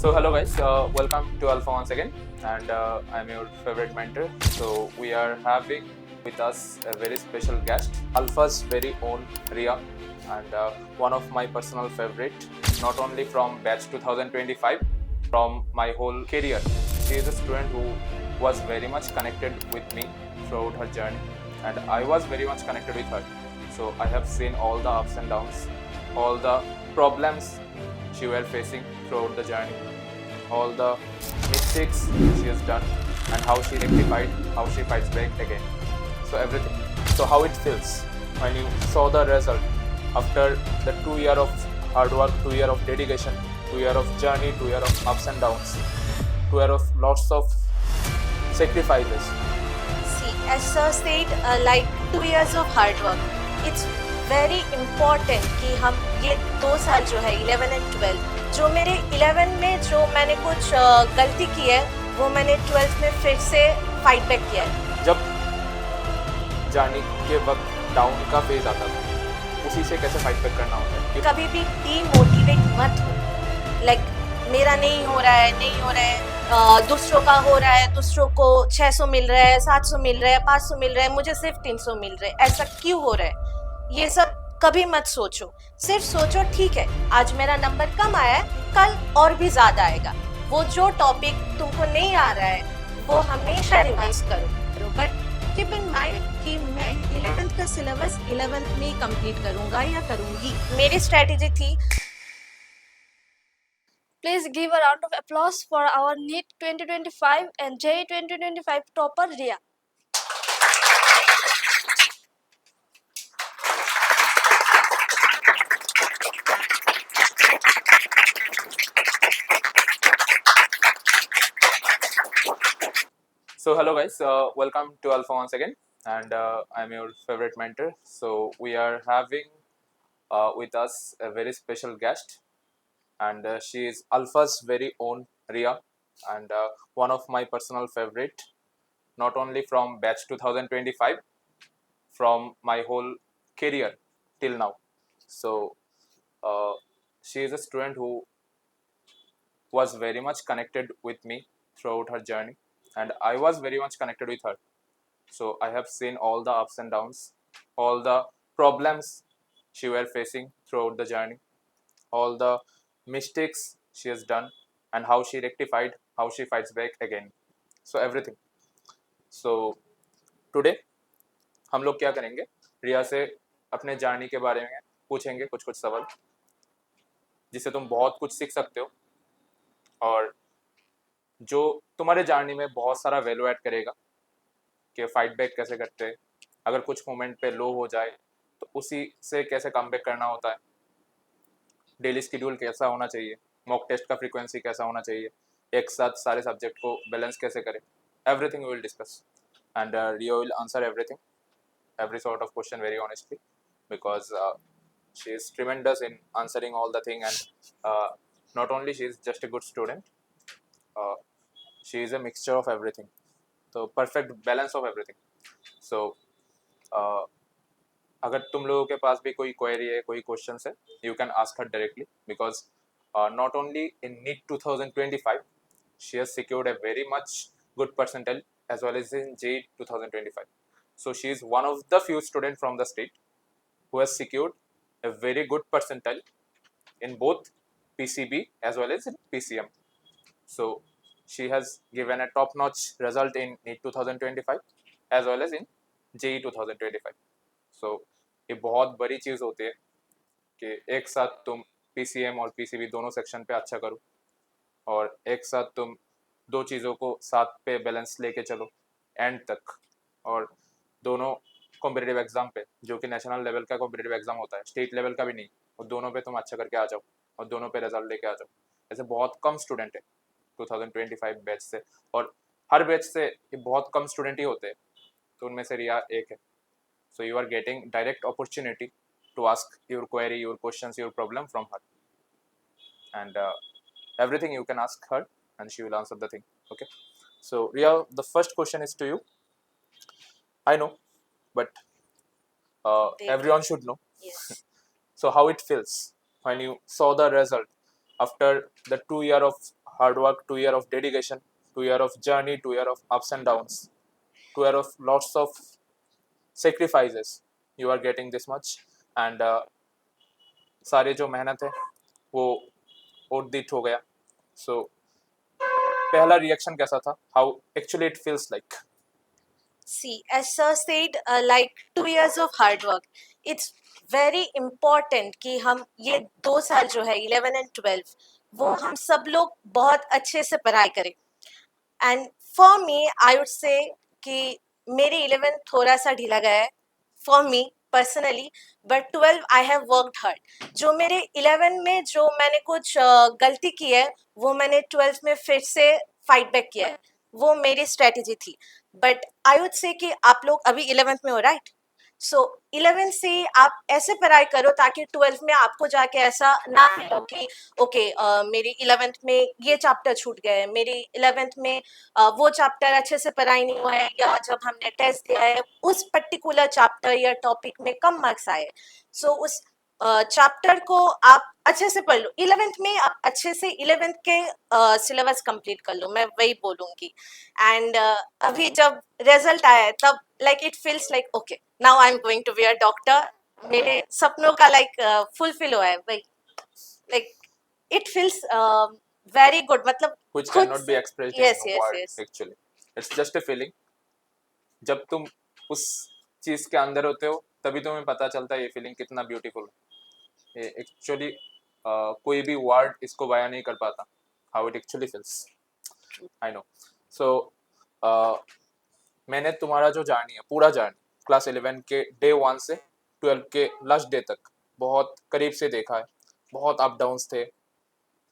So hello guys, welcome to Alpha once again, and I'm your favorite mentor. So we are having with us a very special guest, Alpha's very own Ria, and one of my personal favorite, not only from batch 2025, from my whole career. She is a student who was very much connected with me throughout her journey, and I was very much connected with her. So I have seen all the ups and downs, all the problems she were facing throughout the journey, all the mistakes she has done, and how she rectified, how she fights back again. So everything. So how it feels when you saw the result after the 2 year of hard work, 2 year of dedication, 2 year of journey, 2 year of ups and downs, 2 year of lots of sacrifices. See, as sir said, like 2 years of hard work, it's very important कि हम ये 2 साल जो है 11 and 12, जो मेरे 11 में जो मैंने कुछ गलती की है वो मैंने 12th में फिर से फाइट बैक किया है. जब जाने के वक्त डाउन का फेज आता था, उसी से कैसे फाइट बैक करना होता है. कभी भी डीमोटिवेट मत हो. लाइक मेरा नहीं हो रहा है, दूसरों का हो रहा है, दूसरों को 600 मिल रहा है, 700 मिल रहा है, 500 मिल रहा है, मुझे सिर्फ 300 मिल रहा है. ऐसा क्यों हो रहा है? ये सब कभी मत सोचो. सिर्फ सोचो ठीक है, आज मेरा नंबर कम आया है, कल और भी ज्यादा आएगा. वो जो टॉपिक तुमको नहीं आ रहा है वो हमेशा रिवाइज करो. बट कीप इन माइंड कि मैं 11th का सिलेबस 11th में ही कंप्लीट करूंगा या करूंगी. मेरी स्ट्रेटेजी थी. Please give a round of applause for our NEET 2025 and JEE 2025 topper Ria. So hello guys, welcome to Alpha once again, and I'm your favorite mentor. So we are having with us a very special guest, and she is Alpha's very own Ria, and one of my personal favorite, not only from batch 2025, from my whole career till now. So uh, she is a student who was very much connected with me throughout her journey, and I was very much connected with her. So I have seen all the ups and downs, all the problems she were facing throughout the journey, all the mistakes she has done, and how she rectified, how she fights back again. So everything. So today हम लोग क्या करेंगे, रिया से अपने journey के बारे में पूछेंगे कुछ कुछ सवाल, जिससे तुम बहुत कुछ सीख सकते हो और जो तुम्हारे जर्नी में बहुत सारा वैल्यू ऐड करेगा कि फाइट बैक कैसे करते हैं, अगर कुछ मोमेंट पे लो हो जाए तो उसी से कैसे कम बैक करना होता है, डेली शेड्यूल कैसा होना चाहिए, मॉक टेस्ट का फ्रीक्वेंसी कैसा होना चाहिए, एक साथ सारे सब्जेक्ट को बैलेंस कैसे करें. Everything we will discuss, and Rio will answer everything, every sort of question very honestly, because she is tremendous in answering all the thing, and not only she is just a good student, she is a mixture of everything, so perfect balance of everything. So अगर तुम लोगों के पास भी कोई query है, कोई question है, you can ask her directly, because not only in NEET 2025 she has secured a very much good percentile as well as in JEE 2025. So she is one of the few students from the state who has secured a very good percentile in both PCB as well as in PCM. So she has given a top-notch result in NEET 2025 as well as in JEE 2025. So ये बहुत बड़ी चीज़ होती है कि एक साथ तुम PCM और PCB दोनों सेक्शन पे अच्छा करो और एक साथ तुम दो चीज़ों को साथ पे बैलेंस लेके चलो एंड तक, और दोनों कॉम्पिटिटिव एग्जाम पे, जो कि नेशनल लेवल का कॉम्पिटिटिव एग्जाम होता है, स्टेट लेवल का भी नहीं, और दोनों पे तुम अच्छा करके आ जाओ और दोनों पे रिजल्ट लेके आ जाओ. ऐसे बहुत कम स्टूडेंट है 2025 बैच से, और हर बैच से ये बहुत कम स्टूडेंट ही होते हैं, तो उनमें से रिया एक है. So you are getting direct opportunity to ask your query, your questions, your problem from her, and everything you can ask her and she will answer the thing. Okay, so Ria, the first question is to you. I know, but everyone should know. Yes. So how it feels when you saw the result after the 2 year of hard work, 2 year of dedication, 2 year of journey, 2 year of ups and downs, 2 year of lots of sacrifices, you are getting this much. And सारी जो मेहनत है वो ओट हो गया. So पहला reaction कैसा था? How actually it feels like? See, as sir said, like 2 years of hard work, it's very important कि हम ये 2 साल जो है 11 and 12 वो हम सब लोग बहुत अच्छे से पढ़ाई करें. And for me I would say कि मेरी 11 थोड़ा सा ढीला गया है for me personally, but 12 I have worked hard. जो मेरे 11 में जो मैंने कुछ गलती की है वो मैंने 12 में फिर से फाइट बैक किया है. वो मेरी स्ट्रेटेजी थी. बट आई वुड से कि आप लोग अभी 11th में हो, राइट? सो 11 से आप ऐसे पढ़ाई करो ताकि 12 में आपको जाके ऐसा ना हो कि ओके मेरी 11th में ये चैप्टर छूट गए, मेरी 11th में वो चैप्टर अच्छे से पढ़ाई नहीं हुआ है, या जब हमने टेस्ट दिया है उस पर्टिकुलर चैप्टर या टॉपिक में कम मार्क्स आए. सो उस चैप्टर को आप अच्छे से पढ़ लो. 11th में आप अच्छे से 11th के सिलेबस कंप्लीट कर लो, मैं वही बोलूँगी. एंड अभी जब रिजल्ट आया है तब like it feels like okay now I am going to be a doctor. मेरे सपनों का लाइक फुलफिल हुआ है वही. Like it feels very good. मतलब व्हिच खुद can not be say expressed yes in yes word yes. Actually. It's just a feeling. जब तुम उस चीज के अंदर होते हो तभी तुम्हें पता चलता है ये फीलिंग कितना ब्यूटीफुल है. एक्चुअली कोई भी वर्ड इसको बयां नहीं कर पाता how it actually feels. I know. So मैंने तुम्हारा जो जर्नी है पूरा जर्नी क्लास 11 के डे 1 से 12 के लास्ट डे तक बहुत करीब से देखा है. बहुत अप डाउन्स थे,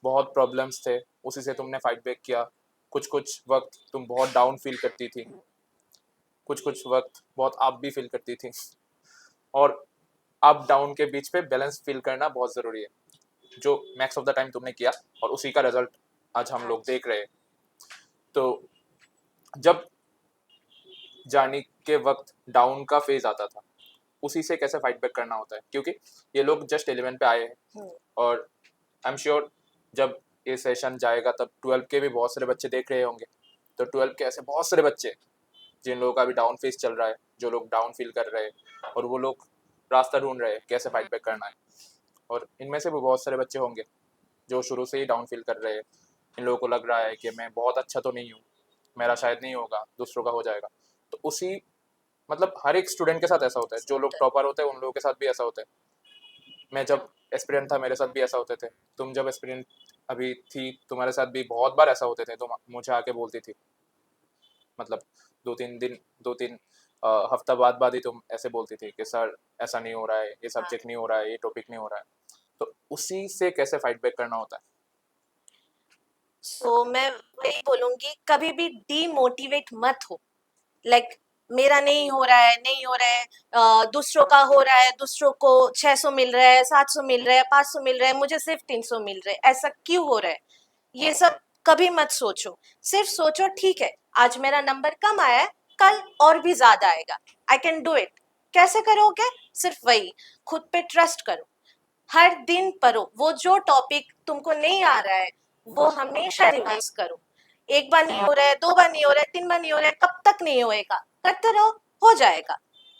बहुत प्रॉब्लम्स थे, उसी से तुमने फाइट बैक किया. कुछ कुछ वक्त तुम बहुत डाउन फील करती थी, कुछ कुछ वक्त बहुत अप भी फील करती थी. और अप डाउन के बीच पे बैलेंस फील करना बहुत ज़रूरी है, जो मैक्स ऑफ द टाइम तुमने किया और उसी का रिजल्ट आज हम लोग देख रहे हैं. तो जब जर्नी के वक्त डाउन का फेज आता था उसी से कैसे फाइट बैक करना होता है, क्योंकि ये लोग जस्ट 11 पे आए हैं और आई एम श्योर जब ये सेशन जाएगा तब 12 के भी बहुत सारे बच्चे देख रहे होंगे. तो 12 के ऐसे बहुत सारे बच्चे जिन लोगों का भी डाउन फेज चल रहा है, जो लोग डाउन फील कर रहे हैं और वो लोग रास्ता ढूंढ रहे हैं कैसे फाइट बैक करना है. और इनमें से भी बहुत सारे बच्चे होंगे जो शुरू से ही डाउन फील कर रहे हैं. इन लोगों को लग रहा है कि मैं बहुत अच्छा तो नहीं हूँ, मेरा शायद नहीं होगा, दूसरों का हो जाएगा. तो उसी मतलब हर एक स्टूडेंट के साथ ऐसा होता है. जो लोग टॉपर होते हैं उन लोगों के साथ भी ऐसा होता है. मैं जब एस्पिरेंट था मेरे साथ भी ऐसा होते थे. तुम जब एस्पिरेंट अभी थी तुम्हारे साथ भी बहुत बार ऐसा होते थे. तुम मुझे आके बोलती थी, मतलब 2-3 हफ्ता बाद ही तुम ऐसे बोलती थी कि सर ऐसा नहीं हो रहा है, ये सब्जेक्ट नहीं हो रहा है, ये टॉपिक नहीं हो रहा है. तो उसी से कैसे फाइट बैक करना होता है? सो मैं वही बोलूंगी कभी भी डीमोटिवेट मत हो. लाइक मेरा नहीं हो रहा है, नहीं हो रहा है, दूसरों का हो रहा है, दूसरों को 600 मिल रहा है, 700 मिल रहा है, 500 मिल रहा है, मुझे सिर्फ 300 मिल रहा है, ऐसा क्यों हो रहा है? ये सब कभी मत सोचो. सिर्फ सोचो ठीक है आज मेरा नंबर कम आया है, कल और भी ज्यादा आएगा, आई कैन डू इट. कैसे करोगे? सिर्फ वही, खुद पे ट्रस्ट करो, हर दिन पढ़ो. वो जो टॉपिक तुमको नहीं आ रहा है वो हमेशा रिवाइज करो. एक बार नहीं हो रहा है, 2 बार नहीं हो रहा है, 3 बार नहीं हो रहा है, कब तक नहीं होएगा? करते रहो, हो जाएगा.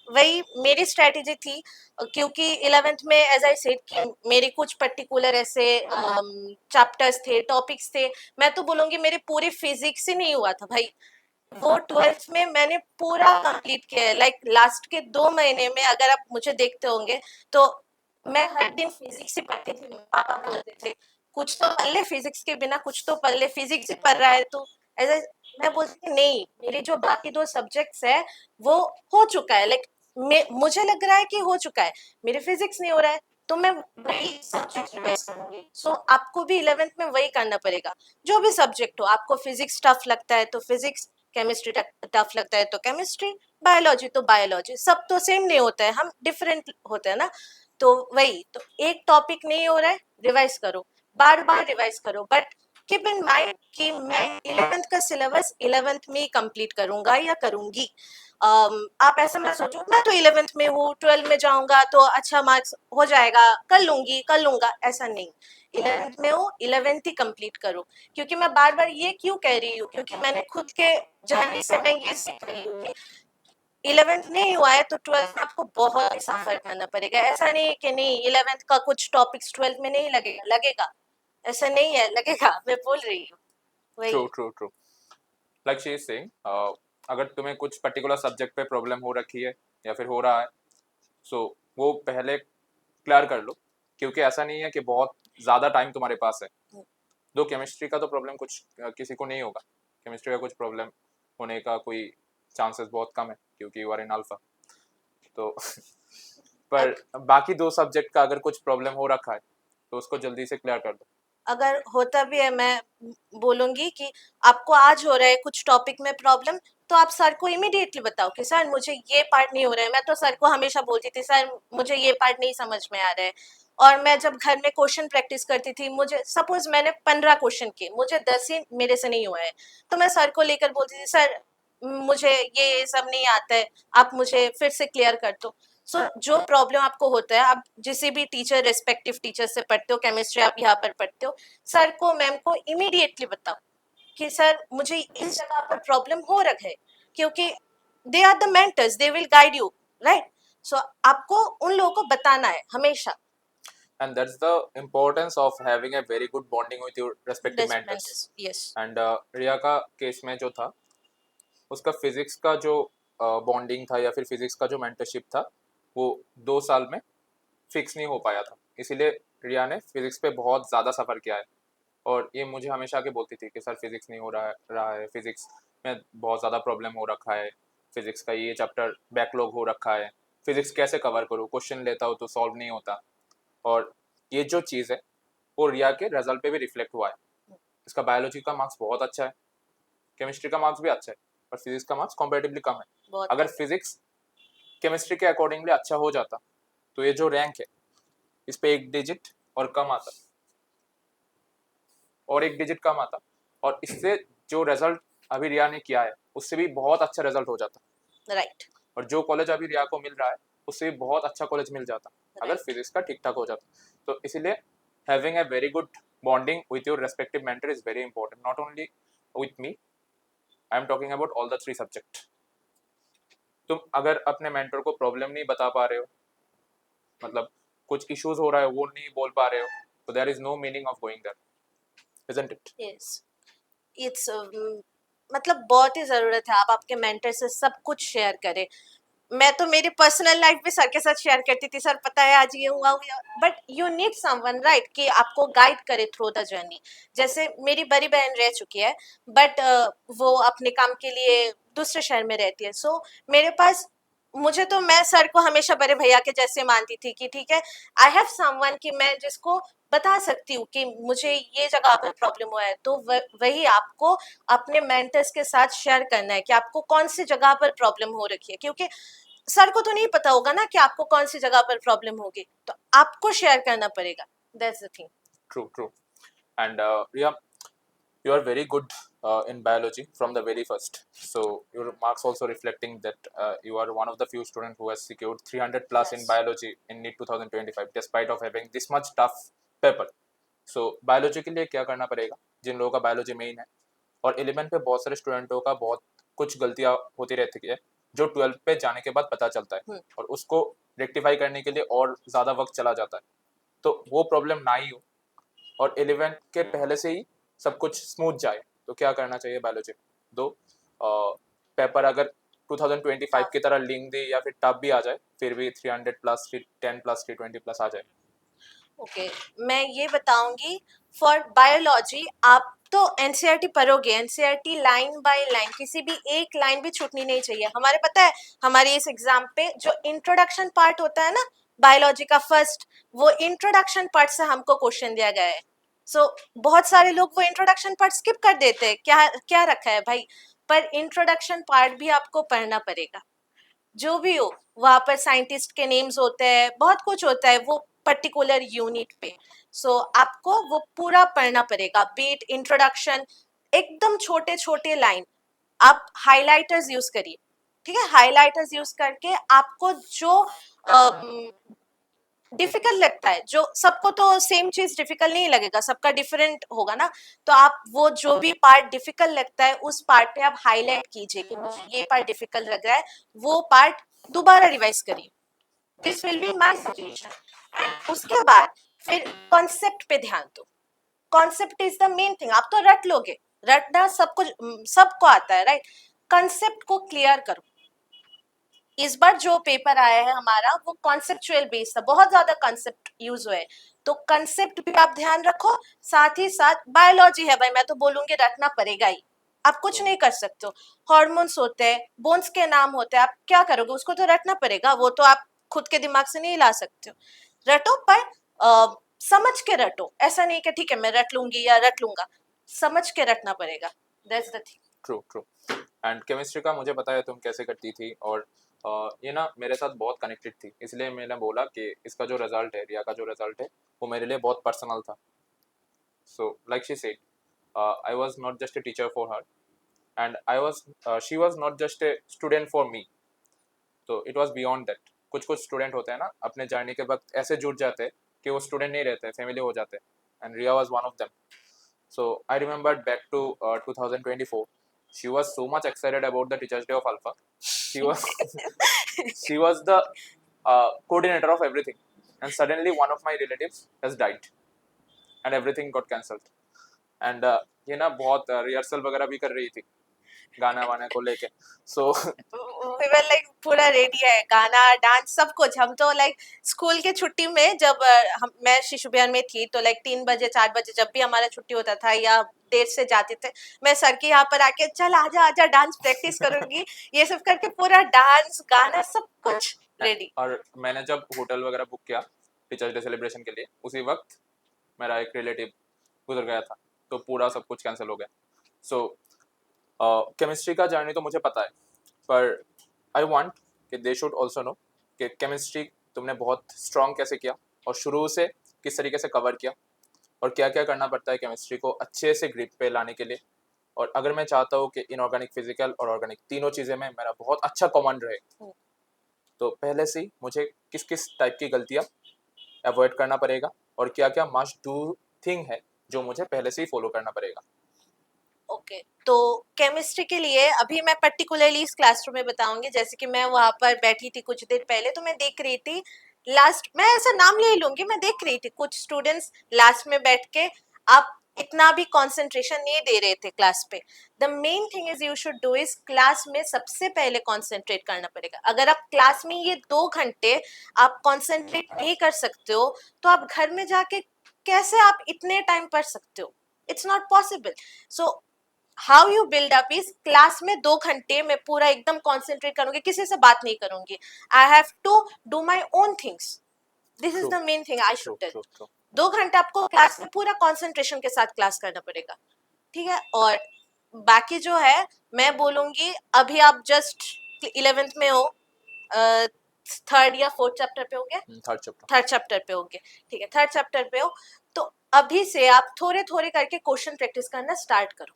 वही मेरी स्ट्रेटेजी थी. क्योंकि 11th में एज आई सेड कि मेरे कुछ पर्टिकुलर ऐसे चैप्टर्स थे, टॉपिक्स थे. मैं तो बोलूंगी मेरे पूरे फिजिक्स ही नहीं हुआ था भाई. वो 12th में मैंने पूरा कंप्लीट किया है. लाइक लास्ट के 2 महीने में अगर आप मुझे देखते होंगे तो मैं हर दिन फिजिक्स ही पढ़ती थी. पापा बोलते थे कुछ तो पढ़ ले, फिजिक्स के बिना कुछ तो पढ़ ले, फिजिक्स ही पढ़ रहा है तो. ऐसा मैं बोलती थी नहीं, मेरे जो बाकी 2 सब्जेक्ट्स है वो हो चुका है. लाइक मुझे लग रहा है कि हो चुका है, मेरे फिजिक्स नहीं हो रहा है तो मैं वही सब्जेक्ट रिवाइज करूंगी. सो आपको भी 11th में वही करना पड़ेगा. जो भी सब्जेक्ट हो, आपको फिजिक्स टफ लगता है तो फिजिक्स, केमिस्ट्री टफ लगता है तो केमिस्ट्री, बायोलॉजी तो बायोलॉजी. सब तो सेम नहीं होता है, हम डिफरेंट होते हैं ना. तो वही तो, एक टॉपिक नहीं हो रहा है रिवाइज करो, बार बार रिवाइज करो. बट कीप इन माइंड कि मैं 11th का सिलेबस 11th में ही कंप्लीट करूंगा या करूंगी. आप ऐसा मत सोचो मैं तो 11th में हूँ, 12 में जाऊंगा तो अच्छा मार्क्स हो जाएगा, कर लूंगी कर लूंगा, ऐसा नहीं. 11th में हो, 11th ही कंप्लीट करो। क्योंकि मैं बार बार ये क्यों कह रही हूँ, क्योंकि मैंने खुद के जर्नी से मैं ये सीख रही हूँ कि 11th नहीं हुआ है तो 12th में आपको बहुत ही सफर करना पड़ेगा। ऐसा नहीं है कि नहीं 11th का कुछ टॉपिक्स 12th में नहीं लगेगा, लगेगा, ऐसा नहीं है, लगेगा, मैं बोल रही हूँ ट्रू वही। True true. Like she is saying, अगर तुम्हें कुछ पर्टिकुलर सब्जेक्ट पे प्रॉब्लम हो रखी है या फिर हो रहा है, सो वो पहले क्लियर कर लो, क्योंकि ऐसा नहीं है कि बहुत ज़्यादा टाइम तुम्हारे पास है। दो केमिस्ट्री का तो प्रॉब्लम कुछ किसी को नहीं होगा, केमिस्ट्री का कुछ प्रॉब्लम होने का कोई चांसेस बहुत कम है, क्योंकि यू आर इन अल्फा। तो पर बाकी दो सब्जेक्ट का अगर कुछ प्रॉब्लम हो रखा है तो उसको जल्दी से क्लियर कर दो। अगर होता भी है, मैं बोलूंगी कि आपको आज हो रहा है कुछ टॉपिक में प्रॉब्लम, तो आप सर को इमीडिएटली बताओ कि सर मुझे ये पार्ट नहीं हो रहा है। मैं तो सर को हमेशा बोलती थी सर मुझे ये पार्ट नहीं समझ में आ रहा है। और मैं जब घर में क्वेश्चन प्रैक्टिस करती थी, मुझे सपोज मैंने 15 क्वेश्चन किए, मुझे 10 ही मेरे से नहीं हुआ है, तो मैं सर को लेकर बोलती थी सर मुझे ये सब नहीं आता है, आप मुझे फिर से क्लियर कर दो। सो जो प्रॉब्लम आपको होता है, आप जिसे भी टीचर रिस्पेक्टिव टीचर से पढ़ते हो, केमिस्ट्री आप यहाँ पर पढ़ते हो, सर को मैम को इमीडिएटली बताओ कि सर मुझे इस जगह पर प्रॉब्लम हो रखा है, क्योंकि they are the mentors, they will guide you, right. So आपको उन लोगों को बताना है हमेशा। And that's the importance of having a very good bonding with your respective mentors. Mentors, yes. And Riya का केस में जो था, उसका फिजिक्स का जो बॉन्डिंग था या फिर फिजिक्स का जो मेंटरशिप था, वो 2 साल में फिक्स नहीं हो पाया था। इसीलिए रिया ने फिजिक्स पे बहुत ज़्यादा सफ़र किया है, और ये मुझे हमेशा आके बोलती थी कि सर फिजिक्स नहीं हो रहा है, फिजिक्स में बहुत ज़्यादा प्रॉब्लम हो रखा है, फिजिक्स का ये चैप्टर बैकलॉग हो रखा है, फिजिक्स कैसे कवर करूँ, क्वेश्चन लेता हूँ तो सॉल्व नहीं होता। और ये जो चीज़ है वो रिया के रिजल्ट पे भी रिफ्लेक्ट हुआ है। इसका बायोलॉजी का मार्क्स बहुत अच्छा है, केमिस्ट्री का मार्क्स भी अच्छा है, पर फिजिक्स का मार्क्स कंपेरेटिवली कम है। बहुत अगर कम। फिजिक्स केमिस्ट्री के अकॉर्डिंगली अच्छा हो जाता तो ये जो रैंक है इस पे एक डिजिट और कम आता, और एक डिजिट कम आता, और इससे जो रिजल्ट अभी रिया ने किया है उससे भी बहुत अच्छा रिजल्ट हो जाता, राइट। और जो कॉलेज अभी रिया को मिल रहा है उससे भी बहुत अच्छा कॉलेज मिल जाता अगर फिजिक्स का ठीक ठाक हो जाता। तो इसीलिए having a very good bonding with your respective mentor is very important, not only with me, I am talking about all the 3 subject. तुम अगर अपने मेंटर को प्रॉब्लम नहीं बता पा रहे हो, मतलब कुछ इश्यूज हो रहा है वो नहीं बोल पा रहे हो, तो there is no meaning of going there, isn't it? Yes, it's मतलब बहुत ही जरूरत है आप आपके मेंटर से सब कुछ शेयर करें। मैं तो मेरी पर्सनल लाइफ भी सर के साथ शेयर करती थी, सर पता है आज ये हुआ, but you need someone, right, कि आपको गाइड करे थ्रू द जर्नी। जैसे मेरी बड़ी बहन रह चुकी है, बट वो अपने काम के लिए दूसरे शहर में रहती है। सो मेरे पास, मुझे तो, मैं सर को हमेशा बड़े भैया के जैसे मानती थी कि ठीक है, आई हैव समवन कि मैं जिसको बता सकती हूँ कि मुझे ये जगह पर प्रॉब्लम हुआ है। तो वही आपको अपने मेंटर्स के साथ शेयर करना है कि आपको कौन सी जगह पर प्रॉब्लम हो रखी है, क्योंकि सर को तो नहीं पता होगा ना कि आपको कौन सी जगह पर प्रॉब्लम होगी, तो आपको शेयर करना पड़ेगा। That's the thing. True true. And Riya, you are very good in biology from the very first, so your marks also reflecting that you are one of the few students who has secured 300 plus in Yes. biology in NEET 2025 despite of having this much tough paper. So biology के लिए क्या करना पड़ेगा, जिन लोगों का biology main है, और 11 पे बहुत सारे स्टूडेंटों का बहुत कुछ गलतियां होती रहती है जो 12 पे जाने के बाद पता चलता है, और उसको रेक्टिफाई करने के लिए और ज़्यादा वक्त चला जाता है। तो वो प्रॉब्लम ना ही हो, और 11 के पहले से ही सब कुछ स्मूथ जाए, तो क्या करना चाहिए बायोलॉजी में? दो पेपर अगर 2025 की तरह लिंक दे या फिर टफ भी आ जाए, फिर भी 300 प्लस, 310 प्लस, 320 प्लस आ जाए। ओके, मैं ये बताऊंगी, फॉर बायोलॉजी आप तो एनसीईआरटी पढ़ोगे, एनसीईआरटी लाइन बाय लाइन, किसी भी एक लाइन भी छूटनी नहीं चाहिए। हमारे पता है, हमारे इस एग्जाम पे जो इंट्रोडक्शन पार्ट होता है ना बायोलॉजी का फर्स्ट, वो इंट्रोडक्शन पार्ट से हमको क्वेश्चन दिया गया है। सो बहुत सारे लोग वो इंट्रोडक्शन पार्ट स्किप कर देते हैं, क्या क्या रखा है भाई, पर इंट्रोडक्शन पार्ट भी आपको पढ़ना पड़ेगा। जो भी हो, वहां पर साइंटिस्ट के नेम्स होते हैं, बहुत कुछ होता है वो पर्टिकुलर यूनिट पे। सो आपको वो पूरा पढ़ना पड़ेगा, बीट इंट्रोडक्शन, एकदम छोटे छोटे लाइन। आप हाइलाइटर्स यूज करिए, ठीक है, हाइलाइटर्स यूज करके आपको जो डिफिकल्ट लगता है, जो सबको तो सेम चीज डिफिकल्ट नहीं लगेगा, सबका डिफरेंट होगा ना, तो आप वो जो भी पार्ट डिफिकल्ट लगता है उस पार्ट पे आप हाईलाइट कीजिए कि मुझे ये पार्ट डिफिकल्ट लग रहा है, वो पार्ट दोबारा रिवाइज करिए। This will be my suggestion. उसके बाद फिर कॉन्सेप्ट पे ध्यान दो। Concept is the main thing. आप तो रट लोगे, रटना सबको आता है, राइट? कंसेप्ट को क्लियर करो। इस बार जो पेपर आया है हमारा वो कॉन्सेप्चुअल बेस्ड था, बहुत ज्यादा कॉन्सेप्ट यूज हुए, तो कॉन्सेप्ट भी आप ध्यान रखो। साथ ही साथ बायोलॉजी है भाई, मैं तो बोलूंगी रखना पड़ेगा ही, आप कुछ नहीं कर सकते हो। हॉर्मोन्स होते हैं, बोन्स के नाम होते हैं, आप क्या करोगे, उसको तो रटना पड़ेगा, वो तो आप खुद के दिमाग से नहीं ला सकते हो। रटो पर समझ के रटो, ऐसा नहीं कि ठीक है मैं रट लूंगी या रट लूंगा, समझ के रटना पड़ेगा। That's the thing. True true. And chemistry का मुझे पता है तुम कैसे करती थी, और ये ना मेरे साथ बहुत कनेक्टेड थी, इसलिए मैंने बोला कि इसका जो रिजल्ट है, रिया का जो रिजल्ट है, वो मेरे लिए बहुत पर्सनल था। So like she said, I was not just a teacher for her, and she was not just a student for me. तो इट वाज बियॉन्ड दैट। कुछ कुछ स्टूडेंट होते हैं ना, अपने जर्नी के वक्त ऐसे जुट जाते हैं कि वो स्टूडेंट नहीं रहते, फैमिली हो जाते हैं, and Riya was one of them. So I remembered back to 2024. She was so much excited about the Teachers Day of Alpha. She was she was the coordinator of everything, and suddenly one of my relatives has died, and everything got cancelled. And ये ना बहुत rehearsal वगैरह भी कर रही थी गाना वाना को लेके। So We were like पूरा रेडी है, गाना डांस सब कुछ। हम तो लाइक स्कूल के छुट्टी में जब मैं शिशु विहार में थी, तो लाइक 3 बजे 4 बजे जब भी हमारा छुट्टी होता था या देर से जाते थे, मैं सर के यहाँ पर आके चल आजा आजा डांस प्रैक्टिस करूंगी, ये सब करके पूरा डांस गाना सब कुछ रेडी। और मैंने जब होटल वगैरह बुक किया टीचर्स डे सेलिब्रेशन के लिए, उसी वक्त मेरा एक रिलेटिव गुजर गया था, तो पूरा सब कुछ कैंसिल हो गया। सो केमिस्ट्री का जर्नी तो मुझे पता है, पर आई वांट कि दे शुड ऑल्सो नो कि केमिस्ट्री तुमने बहुत स्ट्रॉन्ग कैसे किया, और शुरू से किस तरीके से कवर किया, और क्या क्या करना पड़ता है केमिस्ट्री को अच्छे से ग्रिप पे लाने के लिए। और अगर मैं चाहता हूँ कि इनऑर्गेनिक, फिजिकल और ऑर्गेनिक तीनों चीज़ें में मेरा बहुत अच्छा कमांड रहे, तो पहले से ही मुझे किस किस टाइप की गलतियाँ अवॉइड करना पड़ेगा, और क्या क्या मस्ट डू थिंग है जो मुझे पहले से ही फॉलो करना पड़ेगा। ओके, तो केमिस्ट्री के लिए अभी मैं पर्टिकुलरली इस क्लासरूम में बताऊंगी। जैसे कि मैं वहां पर बैठी थी कुछ देर पहले, तो मैं देख रही थी लास्ट, मैं ऐसा नाम ले लूंगी, मैं देख रही थी कुछ स्टूडेंट्स लास्ट में बैठ के आप इतना भी कंसंट्रेशन नहीं दे रहे थे क्लास पे। The main thing is you should do is class में सबसे पहले कंसंट्रेट करना पड़ेगा। अगर आप क्लास में ये 2 घंटे आप कंसंट्रेट नहीं कर सकते हो, तो आप घर में जाके कैसे आप इतने टाइम पढ़ सकते हो? It's not possible. So how you build up is class में 2 घंटे में पूरा एकदम कॉन्सेंट्रेट करूंगी, किसी से बात नहीं करूंगी, I have to do my own things. This is the main thing I should tell. 2 घंटे आपको क्लास में पूरा कॉन्सेंट्रेशन के साथ क्लास करना पड़ेगा, ठीक है? और बाकी जो है मैं बोलूंगी, अभी आप जस्ट 11th में हो, थर्ड या फोर्थ चैप्टर पे होंगे, थर्ड चैप्टर पे होंगे, ठीक है, थर्ड चैप्टर पे हो, तो अभी से आप थोड़े थोड़े करके क्वेश्चन प्रैक्टिस करना स्टार्ट करो,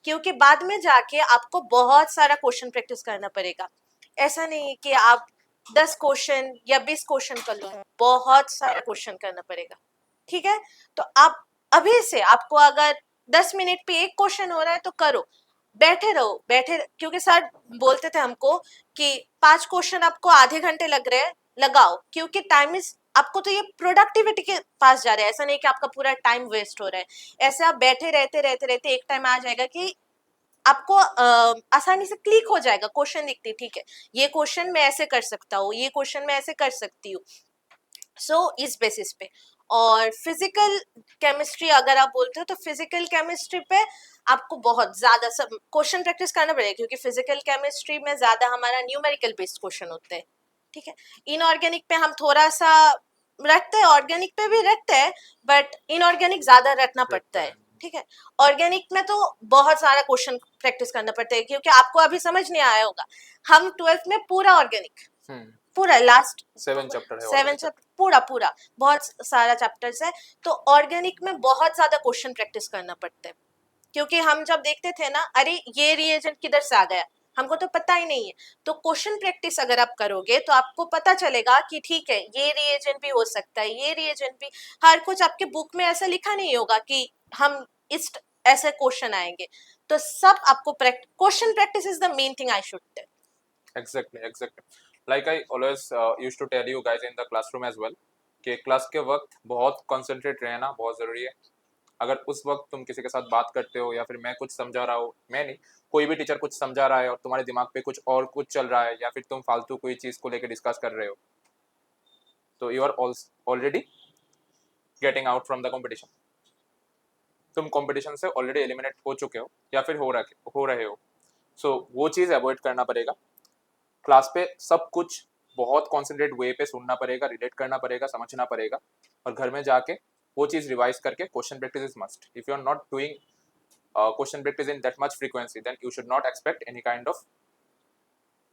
क्योंकि बाद में जाके आपको बहुत सारा क्वेश्चन प्रैक्टिस करना पड़ेगा। ऐसा नहीं कि आप 10 क्वेश्चन या 20 क्वेश्चन कर लो, बहुत सारा क्वेश्चन करना पड़ेगा, ठीक है? तो आप अभी से, आपको अगर 10 मिनट पे एक क्वेश्चन हो रहा है तो करो, बैठे रहो, क्योंकि सर बोलते थे हमको कि 5 क्वेश्चन आपको आधे घंटे लग रहे हैं, लगाओ, क्योंकि टाइम इज, आपको तो ये प्रोडक्टिविटी के पास जा रहा है, ऐसा नहीं कि आपका पूरा टाइम वेस्ट हो रहा है। ऐसे आप बैठे रहते रहते रहते एक टाइम आ जाएगा कि आपको आसानी से क्लिक हो जाएगा, क्वेश्चन दिखती, ठीक है, ये क्वेश्चन मैं ऐसे कर सकता हूँ, ये क्वेश्चन मैं ऐसे कर सकती हूँ। सो इस बेसिस पे। और फिजिकल केमिस्ट्री अगर आप बोलते हो, तो फिजिकल केमिस्ट्री पे आपको बहुत ज्यादा सब क्वेश्चन प्रैक्टिस करना पड़ेगा, क्योंकि फिजिकल केमिस्ट्री में ज्यादा हमारा न्यूमेरिकल बेस्ड क्वेश्चन होते हैं, ठीक है? इनऑर्गेनिक पे हम थोड़ा सा रखते हैं, ऑर्गेनिक पे भी रखते हैं, बट इनऑर्गेनिक ज्यादा रखना पड़ता है, ठीक है? ऑर्गेनिक में तो बहुत सारा क्वेश्चन प्रैक्टिस करना पड़ता है, क्योंकि आपको अभी समझ नहीं आया होगा, हम 12th में पूरा ऑर्गेनिक, पूरा लास्ट 7 चैप्टर है, 7 चैप्टर पूरा बहुत सारा चैप्टर्स है, तो ऑर्गेनिक में बहुत ज्यादा क्वेश्चन प्रैक्टिस करना पड़ता है। क्योंकि हम जब देखते थे ना, अरे ये रिएजेंट किधर से आ गया, हमको तो पता ही नहीं है। तो क्वेश्चन प्रैक्टिस अगर आप करोगे तो आपको पता चलेगा कि ठीक है ये रिएजेंट भी हो सकता है, ये रिएजेंट भी, हर कुछ आपके बुक में ऐसा लिखा नहीं होगा कि हम इस ऐसे क्वेश्चन आएंगे। तो सब आपको question practice is the main thing I should tell. Exactly. Like I always used to tell you guys in the classroom as well कि क्लास के वक्त बहुत कंसंट्रेट रहना बहुत ज़रूरी है। अगर उस वक्त तुम किसी के साथ बात करते हो या फिर मैं कुछ समझा रहा हूँ, मैं नहीं, कोई भी टीचर कुछ समझा रहा है और तुम्हारे दिमाग पे कुछ और कुछ चल रहा है या फिर तुम फालतू कोई चीज़ को लेकर डिस्कस कर रहे हो, तो you are already getting out from the competition. तुम कॉम्पिटिशन से ऑलरेडी एलिमिनेट हो चुके हो या फिर हो रहे हो। सो वो चीज़ अवॉइड करना पड़ेगा। क्लास पे सब कुछ बहुत कॉन्सेंट्रेट वे पे सुनना पड़ेगा, रिलेट करना पड़ेगा, समझना पड़ेगा, और घर में जाके वो चीज़ रिवाइज करके question practice is must. If you are not doing question practice in that much frequency then you should not expect any kind of